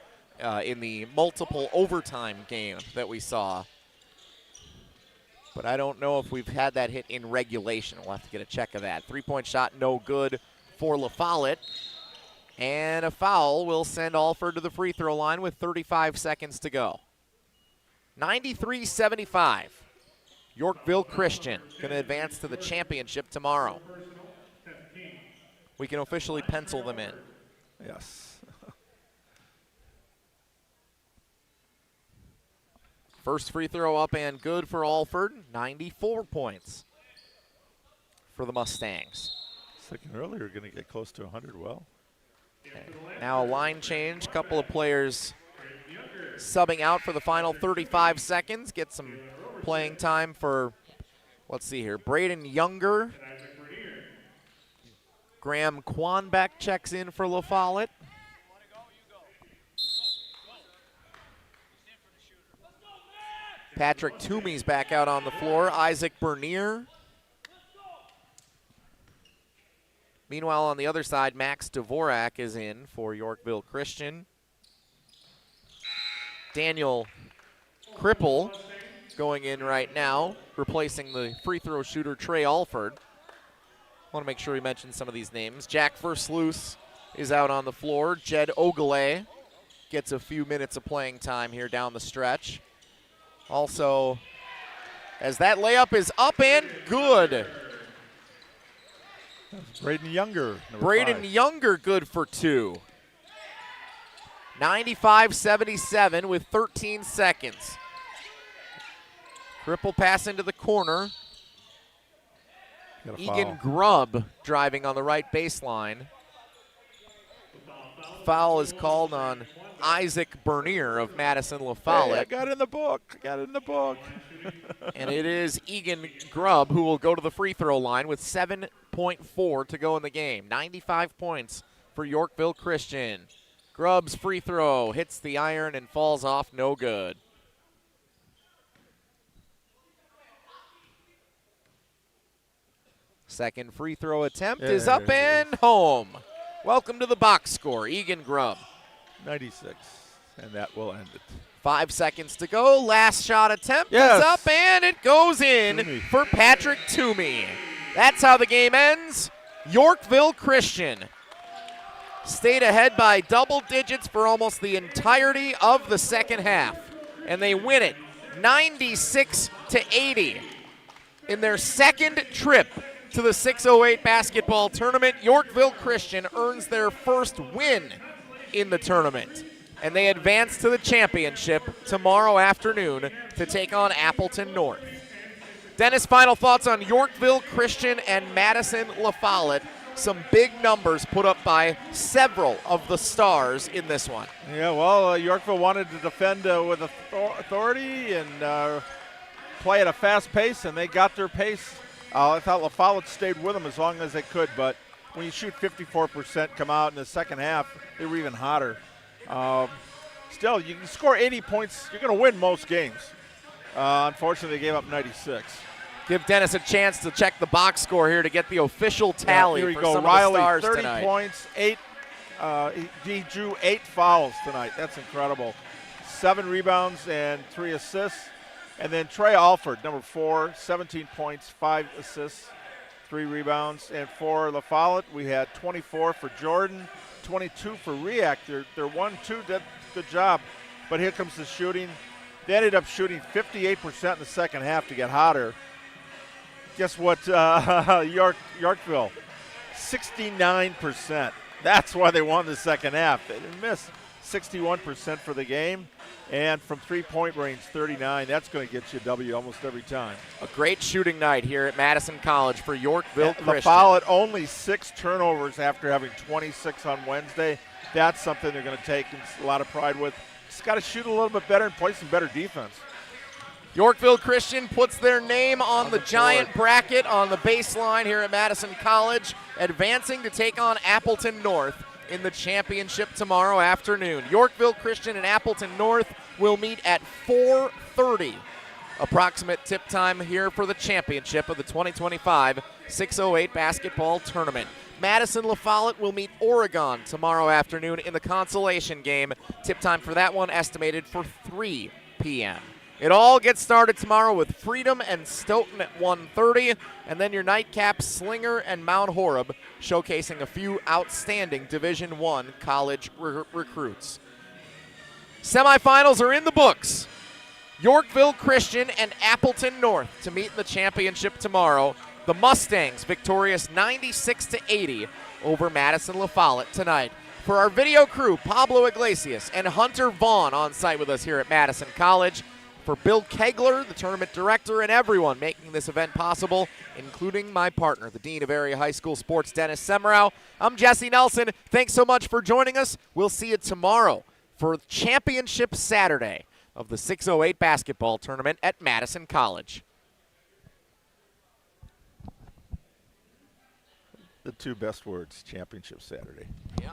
in the multiple overtime game that we saw. But I don't know if we've had that hit in regulation. We'll have to get a check of that. Three-point shot no good for La Follette. And a foul will send Alford to the free throw line with 35 seconds to go. 93-75. Yorkville Christian going to advance to the championship tomorrow. We can officially pencil them in. Yes. First free throw up and good for Alford. 94 points for the Mustangs. Second earlier, going to get close to 100 well. Okay. Now a line change. Couple of players subbing out for the final 35 seconds. Get some playing time for, let's see here, Braden Younger. Graham Quanbeck checks in for La Follette. Patrick Toomey's back out on the floor. Isaac Bernier. Meanwhile, on the other side, Max Dvorak is in for Yorkville Christian. Daniel Cripple going in right now, replacing the free throw shooter Trey Alford. I want to make sure we mention some of these names. Jack Versluis is out on the floor. Jed Ogale gets a few minutes of playing time here down the stretch. Also, as that layup is up and good. Braden Younger. Braden 5. Younger good for 2. 95-77 with 13 seconds. Cripple pass into the corner. Egan Grubb driving on the right baseline. Foul is called on Isaac Bernier of Madison La Follette. Hey, I got it in the book. And it is Egan Grubb who will go to the free throw line with 7.4 to go in the game. 95 points for Yorkville Christian. Grubb's free throw hits the iron and falls off, no good. Second free throw attempt is up and home. Welcome to the box score, Egan Grubb. 96, and that will end it. 5 seconds to go. Last shot attempt is up, and it goes in for Patrick Toomey. That's how the game ends. Yorkville Christian stayed ahead by double digits for almost the entirety of the second half, and they win it 96-80. In their second trip to the 608 basketball tournament, Yorkville Christian earns their first win in the tournament, and they advance to the championship tomorrow afternoon to take on Appleton North. Dennis, final thoughts on Yorkville Christian and Madison La Follette. Some big numbers put up by several of the stars in this one. Yeah, well, Yorkville wanted to defend with authority and play at a fast pace, and they got their pace. I thought La Follette stayed with them as long as they could, but when you shoot 54%, come out in the second half, they were even hotter. Still, you can score 80 points, you're going to win most games. Unfortunately, they gave up 96. Give Dennis a chance to check the box score here to get the official tally here we for go. some Riley, of the stars 30 tonight. points, he drew 8 fouls tonight. That's incredible. 7 rebounds and 3 assists. And then Trey Alford, number 4, 17 points, 5 assists, 3 rebounds. And for La Follette, we had 24 for Jordan, 22 for Riak. Their 1-2 did a good job. But here comes the shooting. They ended up shooting 58% in the second half to get hotter. Guess what, Yorkville? 69%. That's why they won the second half. They didn't miss. 61% for the game. And from three-point range, 39. That's going to get you a W almost every time. A great shooting night here at Madison College for Yorkville Christian. La Follette only 6 turnovers after having 26 on Wednesday. That's something they're going to take a lot of pride with. Just got to shoot a little bit better and play some better defense. Yorkville Christian puts their name on the giant bracket on the baseline here at Madison College, advancing to take on Appleton North in the championship tomorrow afternoon. Yorkville Christian and Appleton North will meet at 4:30. Approximate tip time here for the championship of the 2025 608 basketball tournament. Madison La Follette will meet Oregon tomorrow afternoon in the Consolation Game. Tip time for that one estimated for 3 p.m. It all gets started tomorrow with Freedom and Stoughton at 1:30, and then your nightcap, Slinger and Mount Horeb, showcasing a few outstanding Division I college recruits. Semifinals are in the books. Yorkville Christian and Appleton North to meet in the championship tomorrow. The Mustangs victorious 96-80 over Madison La Follette tonight. For our video crew, Pablo Iglesias and Hunter Vaughn on site with us here at Madison College. For Bill Kegler, the tournament director, and everyone making this event possible, including my partner, the Dean of Area High School Sports, Dennis Semrau. I'm Jesse Nelson. Thanks so much for joining us. We'll see you tomorrow for Championship Saturday of the 608 basketball tournament at Madison College. The 2 best words, Championship Saturday. Yeah.